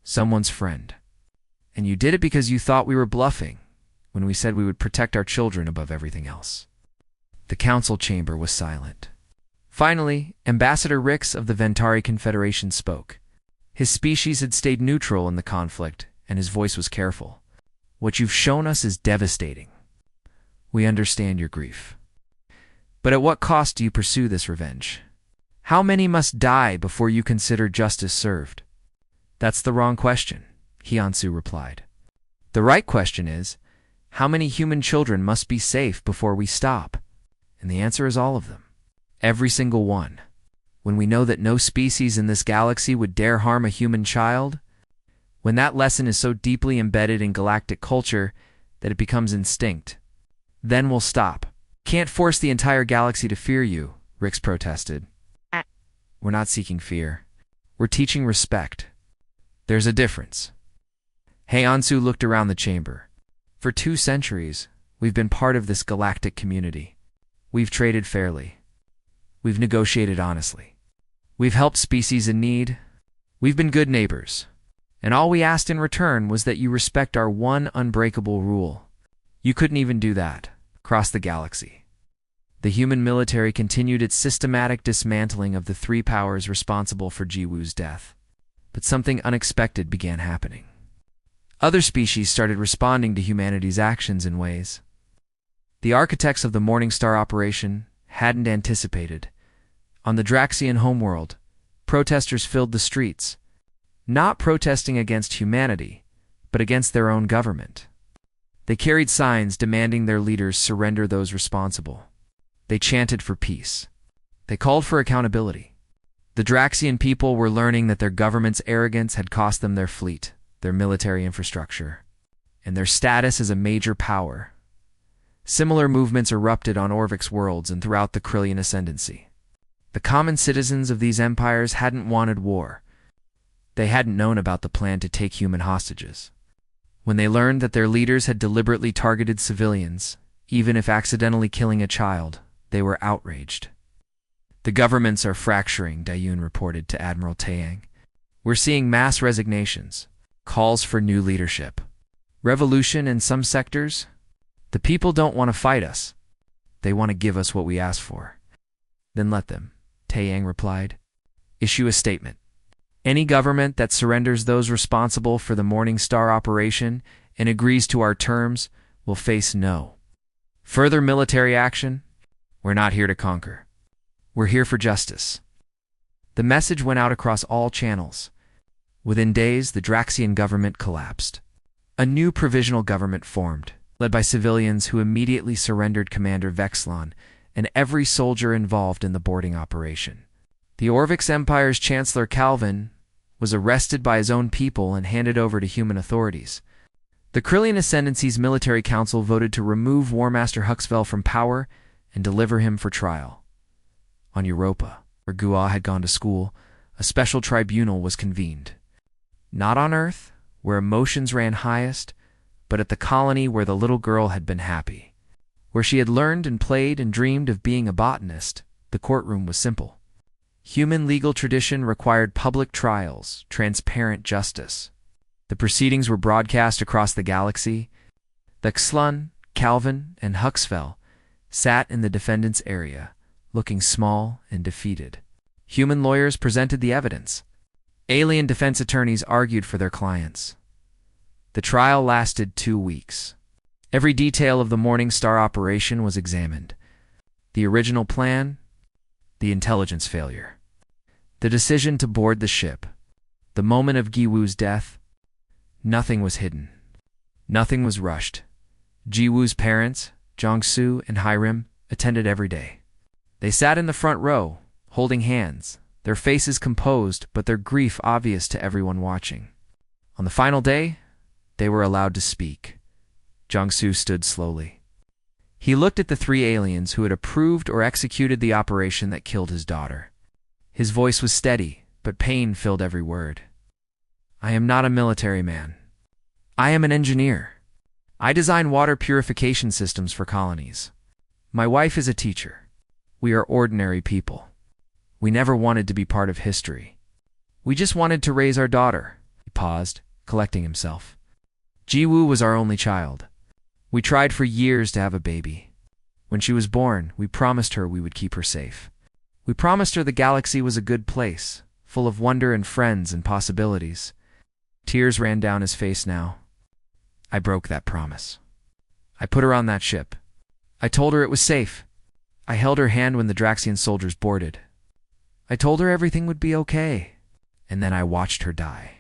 someone's friend. And you did it because you thought we were bluffing when we said we would protect our children above everything else. The council chamber was silent. Finally, Ambassador Rix of the Ventari Confederation spoke. His species had stayed neutral in the conflict, and his voice was careful. What you've shown us is devastating. We understand your grief. But at what cost do you pursue this revenge? How many must die before you consider justice served? That's the wrong question, Hyansu replied. The right question is, how many human children must be safe before we stop? And the answer is all of them. Every single one. When we know that no species in this galaxy would dare harm a human child, when that lesson is so deeply embedded in galactic culture that it becomes instinct, then we'll stop. Can't force the entire galaxy to fear you, Rix protested. We're not seeking fear. We're teaching respect. There's a difference. Hyansu looked around the chamber. For 2 centuries, we've been part of this galactic community. We've traded fairly. We've negotiated honestly. We've helped species in need. We've been good neighbors. And all we asked in return was that you respect our one unbreakable rule. You couldn't even do that across the galaxy. The human military continued its systematic dismantling of the three powers responsible for Jiwoo's death. But something unexpected began happening. Other species started responding to humanity's actions in ways the architects of the Morningstar operation hadn't anticipated. On the Draxian homeworld, protesters filled the streets, not protesting against humanity, but against their own government. They carried signs demanding their leaders surrender those responsible. They chanted for peace. They called for accountability. The Draxian people were learning that their government's arrogance had cost them their fleet, their military infrastructure, and their status as a major power. Similar movements erupted on Orvik's worlds and throughout the Krillian Ascendancy. The common citizens of these empires hadn't wanted war. They hadn't known about the plan to take human hostages. When they learned that their leaders had deliberately targeted civilians, even if accidentally killing a child, they were outraged. The governments are fracturing, Dayun reported to Admiral Taeyang. We're seeing mass resignations, calls for new leadership, revolution in some sectors. The people don't want to fight us. They want to give us what we ask for. Then let them, Taeyang replied. Issue a statement. Any government that surrenders those responsible for the Morningstar operation and agrees to our terms will face no further military action. We're not here to conquer. We're here for justice. The message went out across all channels. Within days, the Draxian government collapsed. A new provisional government formed, led by civilians who immediately surrendered Commander Vexlon and every soldier involved in the boarding operation. The Orvik's Empire's Chancellor Calvin was arrested by his own people and handed over to human authorities. The Krillian Ascendancy's military council voted to remove War Master Huxvel from power and deliver him for trial. On Europa, where Gua had gone to school, a special tribunal was convened. Not on Earth, where emotions ran highest, but at the colony where the little girl had been happy. Where she had learned and played and dreamed of being a botanist, the courtroom was simple. Human legal tradition required public trials, transparent justice. The proceedings were broadcast across the galaxy. Vexlon, Calvin, and Huxvel sat in the defendant's area, looking small and defeated. Human lawyers presented the evidence. Alien defense attorneys argued for their clients. The trial lasted 2 weeks. Every detail of the Morningstar operation was examined. The original plan, the intelligence failure, the decision to board the ship, the moment of Jiwoo's death. Nothing was hidden. Nothing was rushed. Jiwoo's parents, Jongsu and Hyrim, attended every day. They sat in the front row, holding hands, their faces composed but their grief obvious to everyone watching. On the final day, they were allowed to speak. Jongsu stood slowly. He looked at the 3 aliens who had approved or executed the operation that killed his daughter. His voice was steady, but pain filled every word. I am not a military man. I am an engineer. I design water purification systems for colonies. My wife is a teacher. We are ordinary people. We never wanted to be part of history. We just wanted to raise our daughter. He paused, collecting himself. Jiwoo was our only child. We tried for years to have a baby. When she was born, we promised her we would keep her safe. We promised her the galaxy was a good place, full of wonder and friends and possibilities. Tears ran down his face now. I broke that promise. I put her on that ship. I told her it was safe. I held her hand when the Draxian soldiers boarded. I told her everything would be okay. And then I watched her die.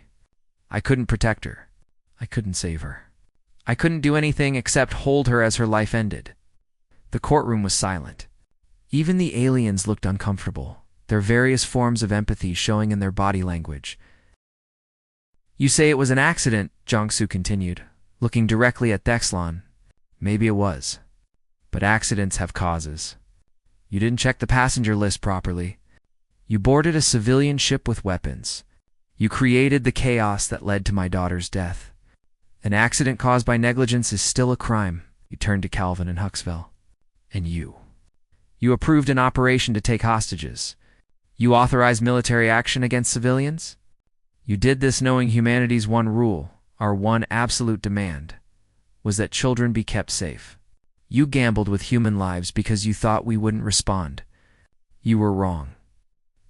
I couldn't protect her. I couldn't save her. I couldn't do anything except hold her as her life ended. The courtroom was silent. Even the aliens looked uncomfortable, their various forms of empathy showing in their body language. You say it was an accident, Jongsu continued, looking directly at Vexlon. Maybe it was. But accidents have causes. You didn't check the passenger list properly. You boarded a civilian ship with weapons. You created the chaos that led to my daughter's death. An accident caused by negligence is still a crime. He turned to Calvin and Huxvel. And you. You approved an operation to take hostages. You authorized military action against civilians. You did this knowing humanity's one rule, our one absolute demand, was that children be kept safe. You gambled with human lives because you thought we wouldn't respond. You were wrong.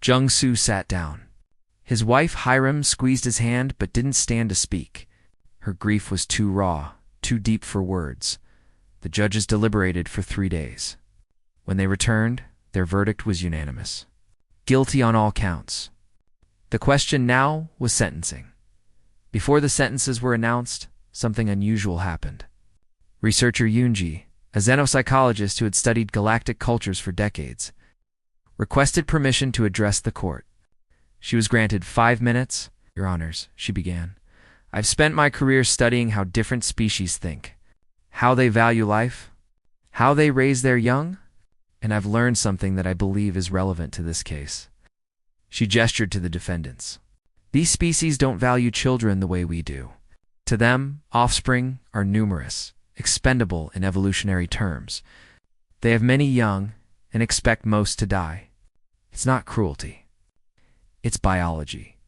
Jung-Soo sat down. His wife Hiram squeezed his hand but didn't stand to speak. Her grief was too raw, too deep for words. The judges deliberated for 3 days. When they returned, their verdict was unanimous. Guilty on all counts. The question now was sentencing. Before the sentences were announced, something unusual happened. Researcher Yoonji, a xenopsychologist who had studied galactic cultures for decades, requested permission to address the court. She was granted 5 minutes. Your Honors, she began. I've spent my career studying how different species think, how they value life, how they raise their young, and I've learned something that I believe is relevant to this case. She gestured to the defendants. These species don't value children the way we do. To them, offspring are numerous, expendable in evolutionary terms. They have many young and expect most to die. It's not cruelty. It's biology.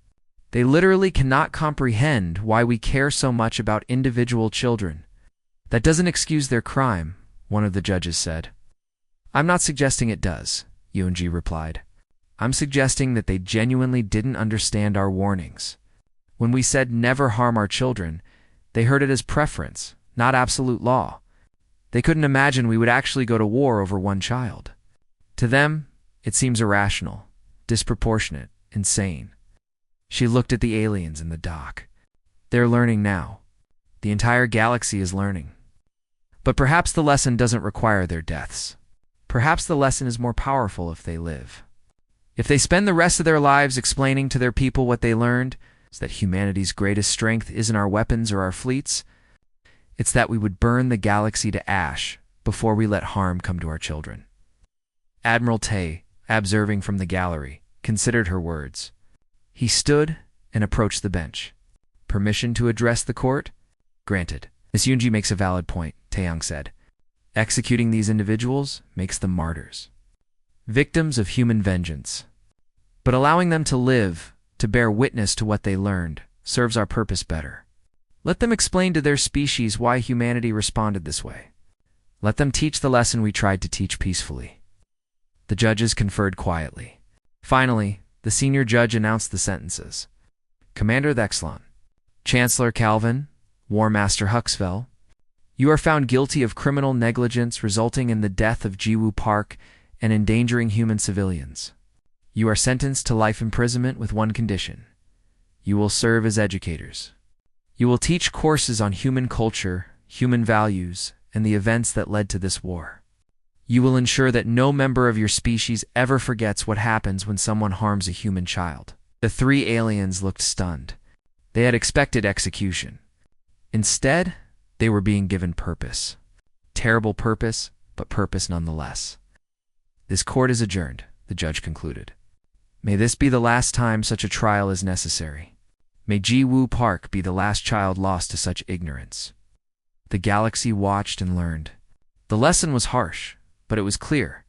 They literally cannot comprehend why we care so much about individual children. That doesn't excuse their crime, one of the judges said. I'm not suggesting it does, Yoonji replied. I'm suggesting that they genuinely didn't understand our warnings. When we said never harm our children, they heard it as preference, not absolute law. They couldn't imagine we would actually go to war over one child. To them, it seems irrational, disproportionate, insane. She looked at the aliens in the dock. They're learning now. The entire galaxy is learning. But perhaps the lesson doesn't require their deaths. Perhaps the lesson is more powerful if they live. If they spend the rest of their lives explaining to their people what they learned, is that humanity's greatest strength isn't our weapons or our fleets. It's that we would burn the galaxy to ash before we let harm come to our children. Admiral Tay, observing from the gallery, considered her words. He stood and approached the bench. Permission to address the court? Granted. Miss Yoonji makes a valid point, Taeyang said. Executing these individuals makes them martyrs. Victims of human vengeance. But allowing them to live, to bear witness to what they learned, serves our purpose better. Let them explain to their species why humanity responded this way. Let them teach the lesson we tried to teach peacefully. The judges conferred quietly. Finally, the senior judge announced the sentences. Commander Thexlon, Chancellor Calvin, War Master Huxfell, you are found guilty of criminal negligence resulting in the death of Jiwoo Park and endangering human civilians. You are sentenced to life imprisonment with one condition. You will serve as educators. You will teach courses on human culture, human values, and the events that led to this war. You will ensure that no member of your species ever forgets what happens when someone harms a human child. The 3 aliens looked stunned. They had expected execution. Instead, they were being given purpose. Terrible purpose, but purpose nonetheless. This court is adjourned, the judge concluded. May this be the last time such a trial is necessary. May Jiwoo Park be the last child lost to such ignorance. The galaxy watched and learned. The lesson was harsh, but it was clear.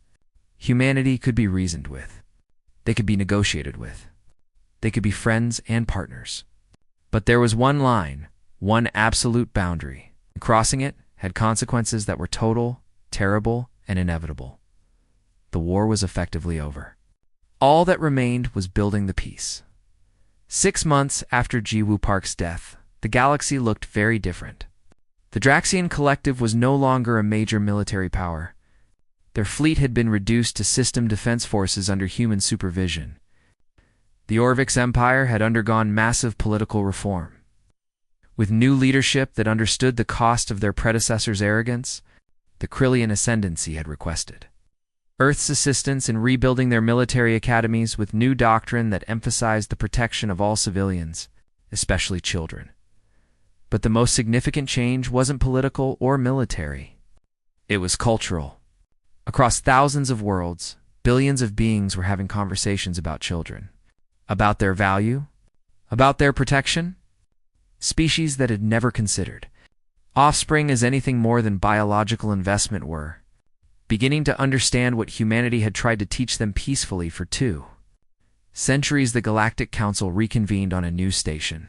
Humanity could be reasoned with. They could be negotiated with. They could be friends and partners. But there was one line, one absolute boundary. Crossing it had consequences that were total, terrible, and inevitable. The war was effectively over. All that remained was building the peace. 6 months after Jiwoo Park's death, the galaxy looked very different. The Draxian Collective was no longer a major military power. Their fleet had been reduced to system defense forces under human supervision. The Orvix Empire had undergone massive political reform. With new leadership that understood the cost of their predecessors' arrogance, the Krillian ascendancy had requested Earth's assistance in rebuilding their military academies with new doctrine that emphasized the protection of all civilians, especially children. But the most significant change wasn't political or military. It was cultural. Across thousands of worlds, billions of beings were having conversations about children. About their value, about their protection. Species that had never considered offspring as anything more than biological investment were beginning to understand what humanity had tried to teach them peacefully for 2 centuries the Galactic Council reconvened on a new station.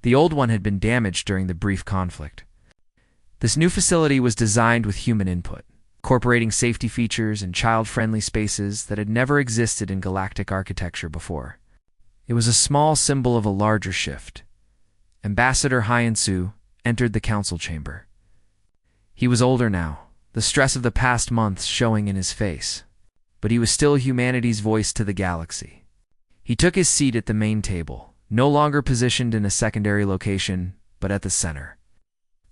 The old one had been damaged during the brief conflict. This new facility was designed with human input, incorporating safety features and child-friendly spaces that had never existed in galactic architecture before. It was a small symbol of a larger shift. Ambassador Hyansu entered the council chamber. He was older now, the stress of the past months showing in his face, but he was still humanity's voice to the galaxy. He took his seat at the main table, no longer positioned in a secondary location, but at the center.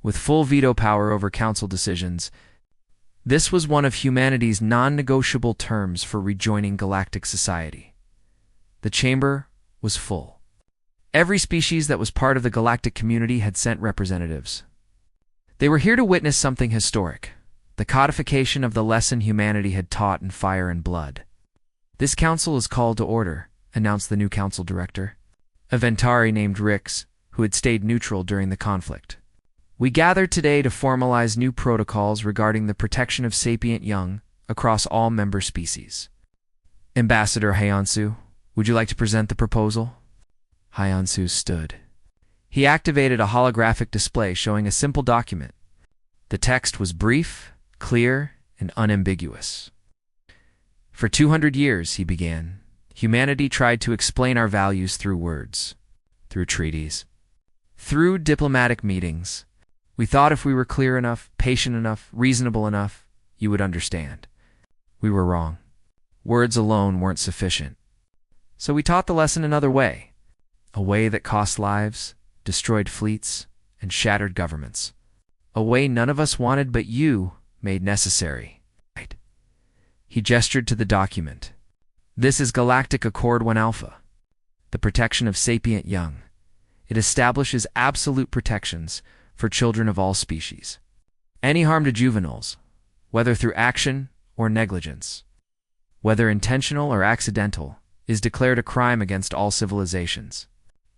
With full veto power over council decisions, this was one of humanity's non-negotiable terms for rejoining galactic society. The chamber was full. Every species that was part of the galactic community had sent representatives. They were here to witness something historic, the codification of the lesson humanity had taught in Fire and Blood. "This council is called to order," announced the new council director, a Ventari named Rix, who had stayed neutral during the conflict. "We gathered today to formalize new protocols regarding the protection of sapient young across all member species. Ambassador Hyansu, would you like to present the proposal?" Hyansu stood. He activated a holographic display showing a simple document. The text was brief, clear, and unambiguous. "For 200 years," he began, "humanity tried to explain our values through words, through treaties, through diplomatic meetings. We thought if we were clear enough, patient enough, reasonable enough, you would understand. We were wrong. Words alone weren't sufficient. So we taught the lesson another way, a way that cost lives, destroyed fleets, and shattered governments. A way none of us wanted but you made necessary." He gestured to the document. "This is Galactic Accord 1 Alpha, the protection of sapient young. It establishes absolute protections for children of all species. Any harm to juveniles, whether through action or negligence, whether intentional or accidental, is declared a crime against all civilizations.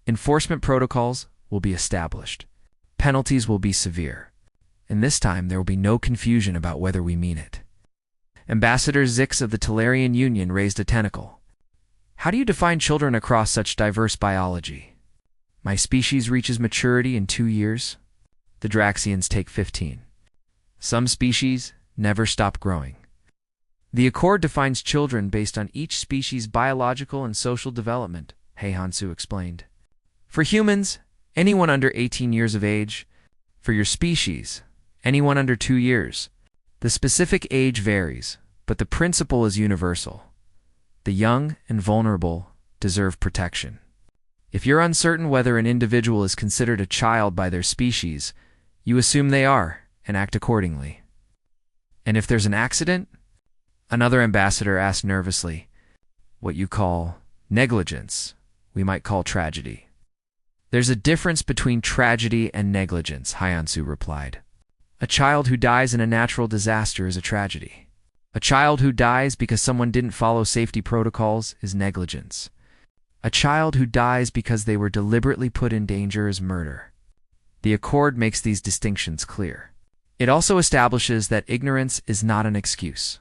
Enforcement protocols will be established. Penalties will be severe. And this time there will be no confusion about whether we mean it." Ambassador Zix of the Tellarian Union raised a tentacle. "How do you define children across such diverse biology? My species reaches maturity in 2 years. The Draxians take 15. Some species never stop growing. The Accord defines children based on each species' biological and social development," Hyansu explained. "For humans, anyone under 18 years of age. For your species, anyone under 2 years. The specific age varies, but the principle is universal. The young and vulnerable deserve protection. If you're uncertain whether an individual is considered a child by their species, you assume they are and act accordingly. And if there's an accident?" Another ambassador asked nervously. "What you call negligence, we might call tragedy." "There's a difference between tragedy and negligence," Hyansu replied. "A child who dies in a natural disaster is a tragedy. A child who dies because someone didn't follow safety protocols is negligence. A child who dies because they were deliberately put in danger is murder. The Accord makes these distinctions clear. It also establishes that ignorance is not an excuse.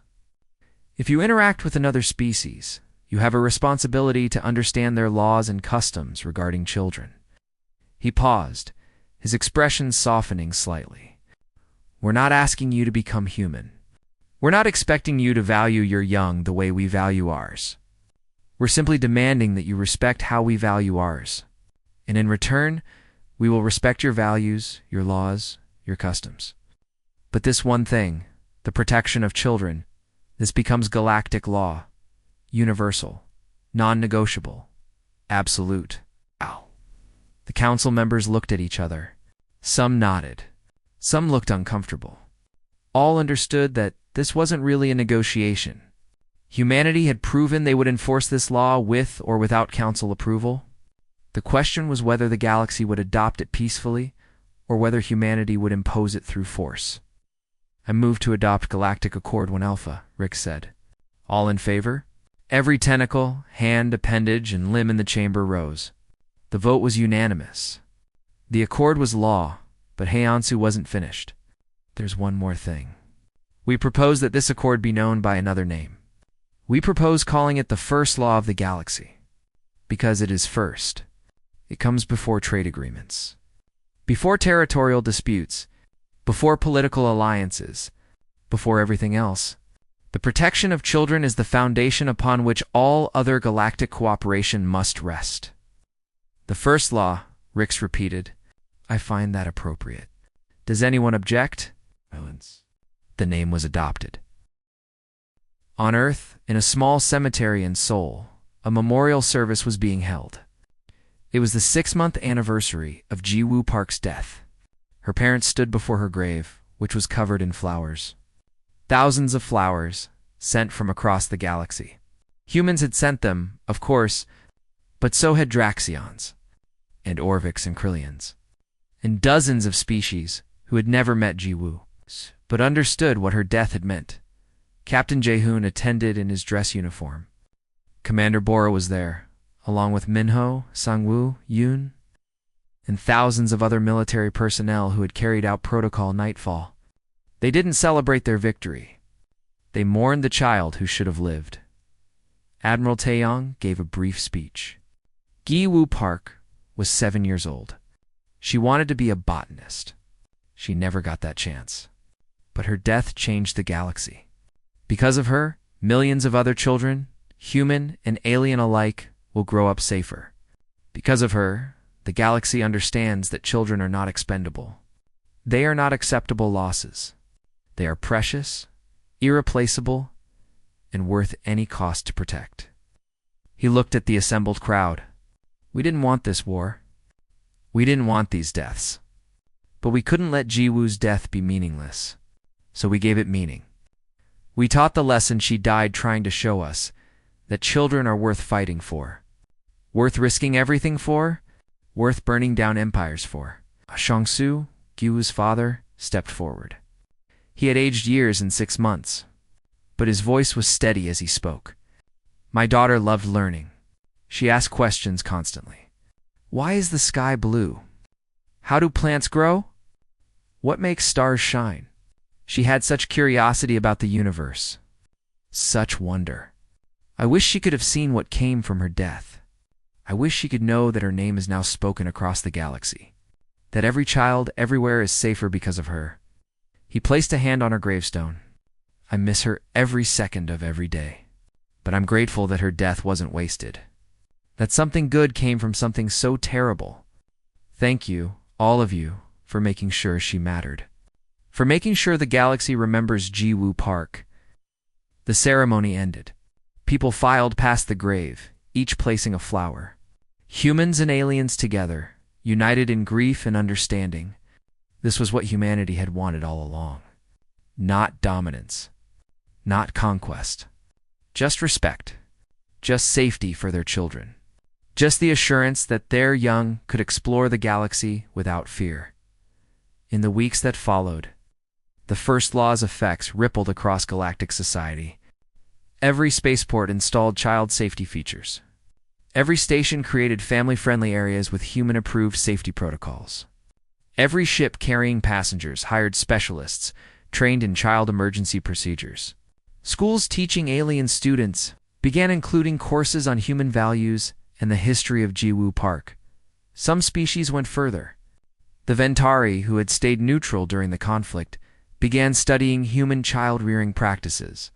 If you interact with another species, you have a responsibility to understand their laws and customs regarding children." He paused, his expression softening slightly. "We're not asking you to become human. We're not expecting you to value your young the way we value ours. We're simply demanding that you respect how we value ours. And in return, we will respect your values, your laws, your customs. But this one thing, the protection of children, this becomes galactic law, universal, non-negotiable, absolute." The council members looked at each other. Some nodded. Some looked uncomfortable. All understood that this wasn't really a negotiation. Humanity had proven they would enforce this law with or without council approval. The question was whether the galaxy would adopt it peacefully or whether humanity would impose it through force. "I move to adopt Galactic Accord 1 Alpha, Rick said. "All in favor?" Every tentacle, hand, appendage, and limb in the chamber rose. The vote was unanimous. The Accord was law, but Hyansu wasn't finished. "There's one more thing. We propose that this Accord be known by another name. We propose calling it the first law of the galaxy. because it is first. It comes before trade agreements, before territorial disputes, before political alliances, before everything else. The protection of children is the foundation upon which all other galactic cooperation must rest. The first law, Rix repeated. I find that appropriate. Does anyone object? Silence. The name was adopted. On Earth, in a small cemetery in Seoul, a memorial service was being held. It was the 6-month anniversary of Ji-woo Park's death. Her parents stood before her grave, which was covered in flowers. Thousands of flowers, sent from across the galaxy. Humans had sent them, of course, but so had Draxions, and Orviks and Krillians, and dozens of species who had never met Ji-woo, but understood what her death had meant. Captain Jae-hoon attended in his dress uniform. Commander Bora was there, along with Minho, Sang-woo, Yoon, and thousands of other military personnel who had carried out Protocol Nightfall. They didn't celebrate their victory. They mourned the child who should have lived. Admiral Taeyong gave a brief speech. Ji-woo Park was 7 years old. She wanted to be a botanist. She never got that chance. But her death changed the galaxy. Because of her, millions of other children, human and alien alike, will grow up safer. Because of her, the galaxy understands that children are not expendable. They are not acceptable losses. They are precious, irreplaceable, and worth any cost to protect. He looked at the assembled crowd. We didn't want this war. We didn't want these deaths. But we couldn't let Ji-woo's death be meaningless. So we gave it meaning. We taught the lesson she died trying to show us, that children are worth fighting for. Worth risking everything for, worth burning down empires for. Shang-su, Ji-woo's father, stepped forward. He had aged years in 6 months, but his voice was steady as he spoke. My daughter loved learning. She asked questions constantly. Why is the sky blue? How do plants grow? What makes stars shine? She had such curiosity about the universe. Such wonder. I wish she could have seen what came from her death. I wish she could know that her name is now spoken across the galaxy. That every child everywhere is safer because of her. He placed a hand on her gravestone. I miss her every second of every day. But I'm grateful that her death wasn't wasted. That something good came from something so terrible. Thank you, all of you, for making sure she mattered. For making sure the galaxy remembers Ji-woo Park. The ceremony ended. People filed past the grave, each placing a flower. Humans and aliens together, united in grief and understanding. This was what humanity had wanted all along. Not dominance. Not conquest. Just respect. Just safety for their children. Just the assurance that their young could explore the galaxy without fear. In the weeks that followed, the first law's effects rippled across galactic society. Every spaceport installed child safety features. Every station created family-friendly areas with human-approved safety protocols. Every ship carrying passengers hired specialists trained in child emergency procedures. Schools teaching alien students began including courses on human values and the history of Ji-woo Park. Some species went further. The Ventari, who had stayed neutral during the conflict, began studying human child-rearing practices.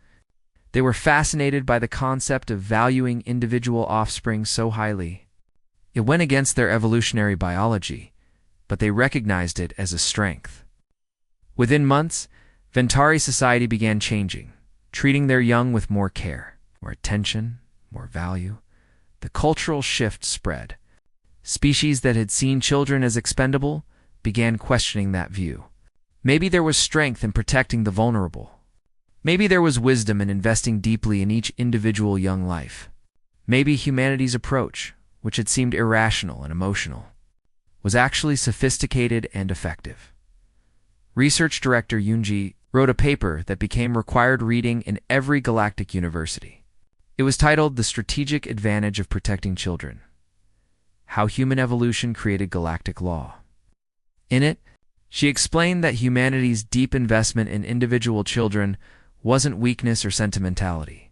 They were fascinated by the concept of valuing individual offspring so highly. It went against their evolutionary biology, but they recognized it as a strength. Within months, Ventari society began changing, treating their young with more care, more attention, more value. The cultural shift spread. Species that had seen children as expendable began questioning that view. Maybe there was strength in protecting the vulnerable. Maybe there was wisdom in investing deeply in each individual young life. Maybe humanity's approach, which had seemed irrational and emotional, was actually sophisticated and effective. Research director Yoonji wrote a paper that became required reading in every galactic university. It was titled The Strategic Advantage of Protecting Children: How Human Evolution Created Galactic Law. In it, she explained that humanity's deep investment in individual children wasn't weakness or sentimentality.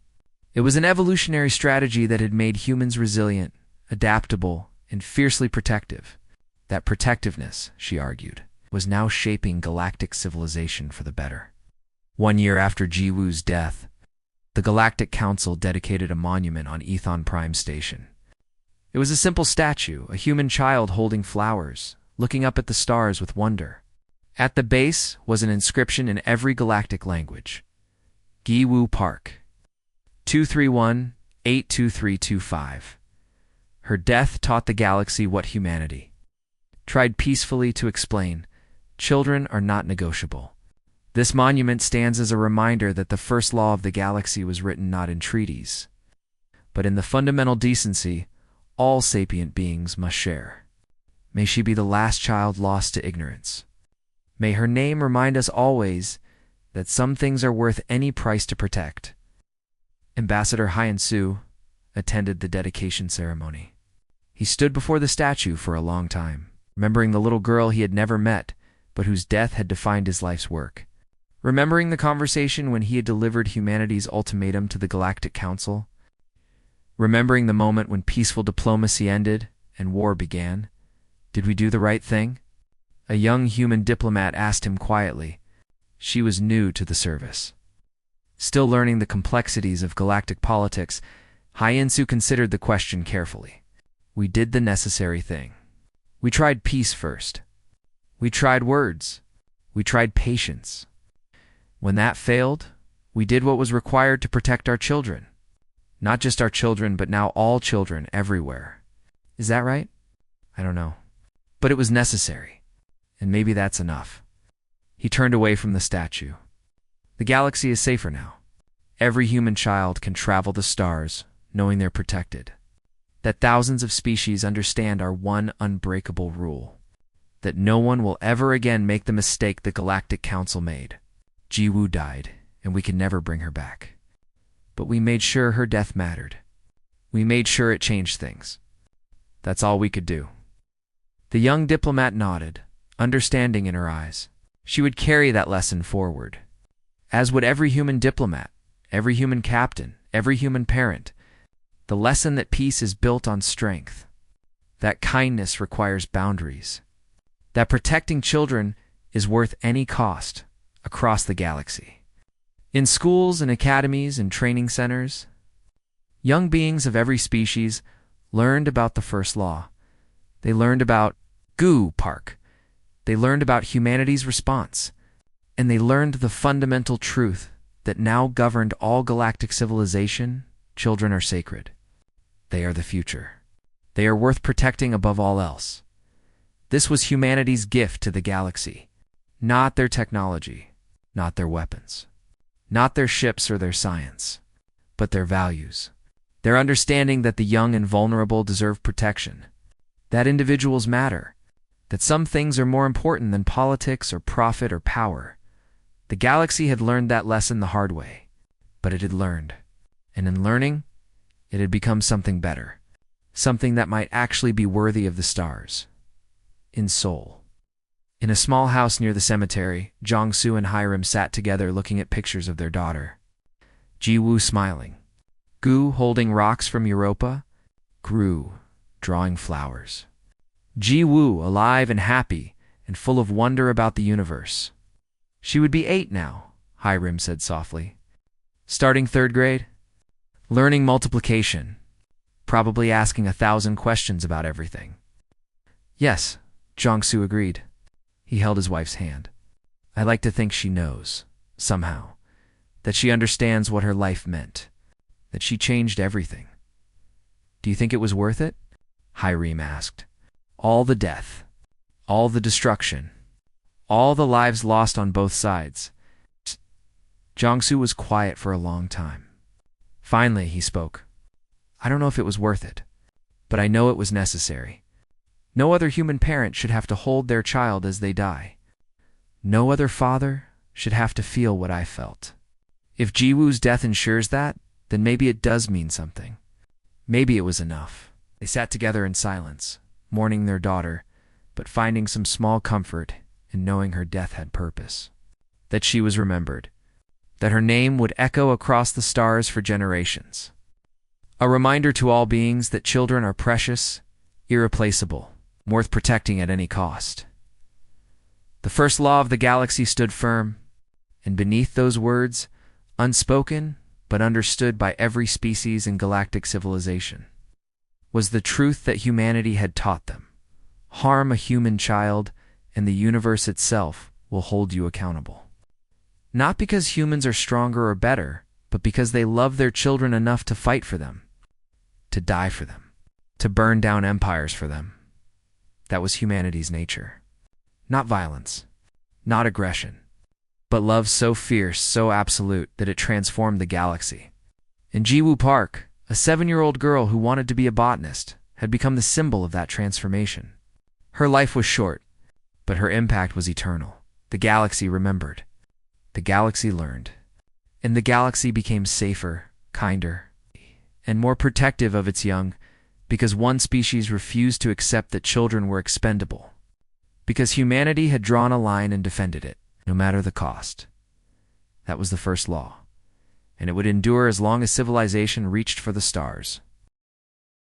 It was an evolutionary strategy that had made humans resilient, adaptable, and fiercely protective. That protectiveness, she argued, was now shaping galactic civilization for the better. 1 year after Jiwoo's death, the Galactic Council dedicated a monument on Ethon Prime Station. It was a simple statue, a human child holding flowers, looking up at the stars with wonder. At the base was an inscription in every galactic language. Jiwoo Park, 231-82325. Her death taught the galaxy what humanity tried peacefully to explain. Children are not negotiable. This monument stands as a reminder that the first law of the galaxy was written not in treaties, but in the fundamental decency all sapient beings must share. May she be the last child lost to ignorance. May her name remind us always that some things are worth any price to protect. Ambassador Hyan-Soo attended the dedication ceremony. He stood before the statue for a long time, remembering the little girl he had never met, but whose death had defined his life's work. Remembering the conversation when he had delivered humanity's ultimatum to the Galactic Council. Remembering the moment when peaceful diplomacy ended and war began. Did we do the right thing? A young human diplomat asked him quietly. She was new to the service. Still learning the complexities of galactic politics, Hyan-Soo considered the question carefully. We did the necessary thing. We tried peace first. We tried words. We tried patience. When that failed, we did what was required to protect our children. Not just our children, but now all children everywhere. Is that right? I don't know. But it was necessary. And maybe that's enough. He turned away from the statue. The galaxy is safer now. Every human child can travel the stars, knowing they're protected. That thousands of species understand our one unbreakable rule. That no one will ever again make the mistake the Galactic Council made. Jiwoo died, and we can never bring her back. But we made sure her death mattered. We made sure it changed things. That's all we could do. The young diplomat nodded, understanding in her eyes. She would carry that lesson forward. As would every human diplomat, every human captain, every human parent. The lesson that peace is built on strength. That kindness requires boundaries. That protecting children is worth any cost across the galaxy. In schools and academies and training centers, young beings of every species learned about the first law. They learned about Jiwoo Park. They learned about humanity's response. And they learned the fundamental truth that now governed all galactic civilization. Children are sacred. They are the future. They are worth protecting above all else. This was humanity's gift to the galaxy. Not their technology, not their weapons, not their ships or their science, but their values. Their understanding that the young and vulnerable deserve protection, that individuals matter, that some things are more important than politics or profit or power. The galaxy had learned that lesson the hard way, but it had learned. And in learning, it had become something better, something that might actually be worthy of the stars. In Seoul. In a small house near the cemetery, Jong-soo and Hiram sat together looking at pictures of their daughter. Jiwoo smiling. Gu holding rocks from Europa. Gru drawing flowers. Jiwoo alive and happy and full of wonder about the universe. She would be 8 now, Hiram said softly. Starting 3rd grade? Learning multiplication. Probably asking 1,000 questions about everything. Yes, Jong-soo agreed. He held his wife's hand. I like to think she knows, somehow, that she understands what her life meant, that she changed everything. Do you think it was worth it? Hiram asked. All the death, all the destruction, all the lives lost on both sides. Jong-soo was quiet for a long time. Finally, he spoke. I don't know if it was worth it, but I know it was necessary. No other human parent should have to hold their child as they die. No other father should have to feel what I felt. If Jiwoo's death ensures that, then maybe it does mean something. Maybe it was enough. They sat together in silence, mourning their daughter, but finding some small comfort in knowing her death had purpose. That she was remembered. That her name would echo across the stars for generations. A reminder to all beings that children are precious, irreplaceable, worth protecting at any cost. The first law of the galaxy stood firm, and beneath those words, unspoken but understood by every species in galactic civilization, was the truth that humanity had taught them. Harm a human child, and the universe itself will hold you accountable. Not because humans are stronger or better, but because they love their children enough to fight for them, to die for them, to burn down empires for them. That was humanity's nature. Not violence, not aggression, but love so fierce, so absolute, that it transformed the galaxy. In Jiwoo Park, a 7-year-old girl who wanted to be a botanist had become the symbol of that transformation. Her life was short, but her impact was eternal. The galaxy remembered. The galaxy learned. And the galaxy became safer, kinder, and more protective of its young, because one species refused to accept that children were expendable. Because humanity had drawn a line and defended it, no matter the cost. That was the first law, and it would endure as long as civilization reached for the stars.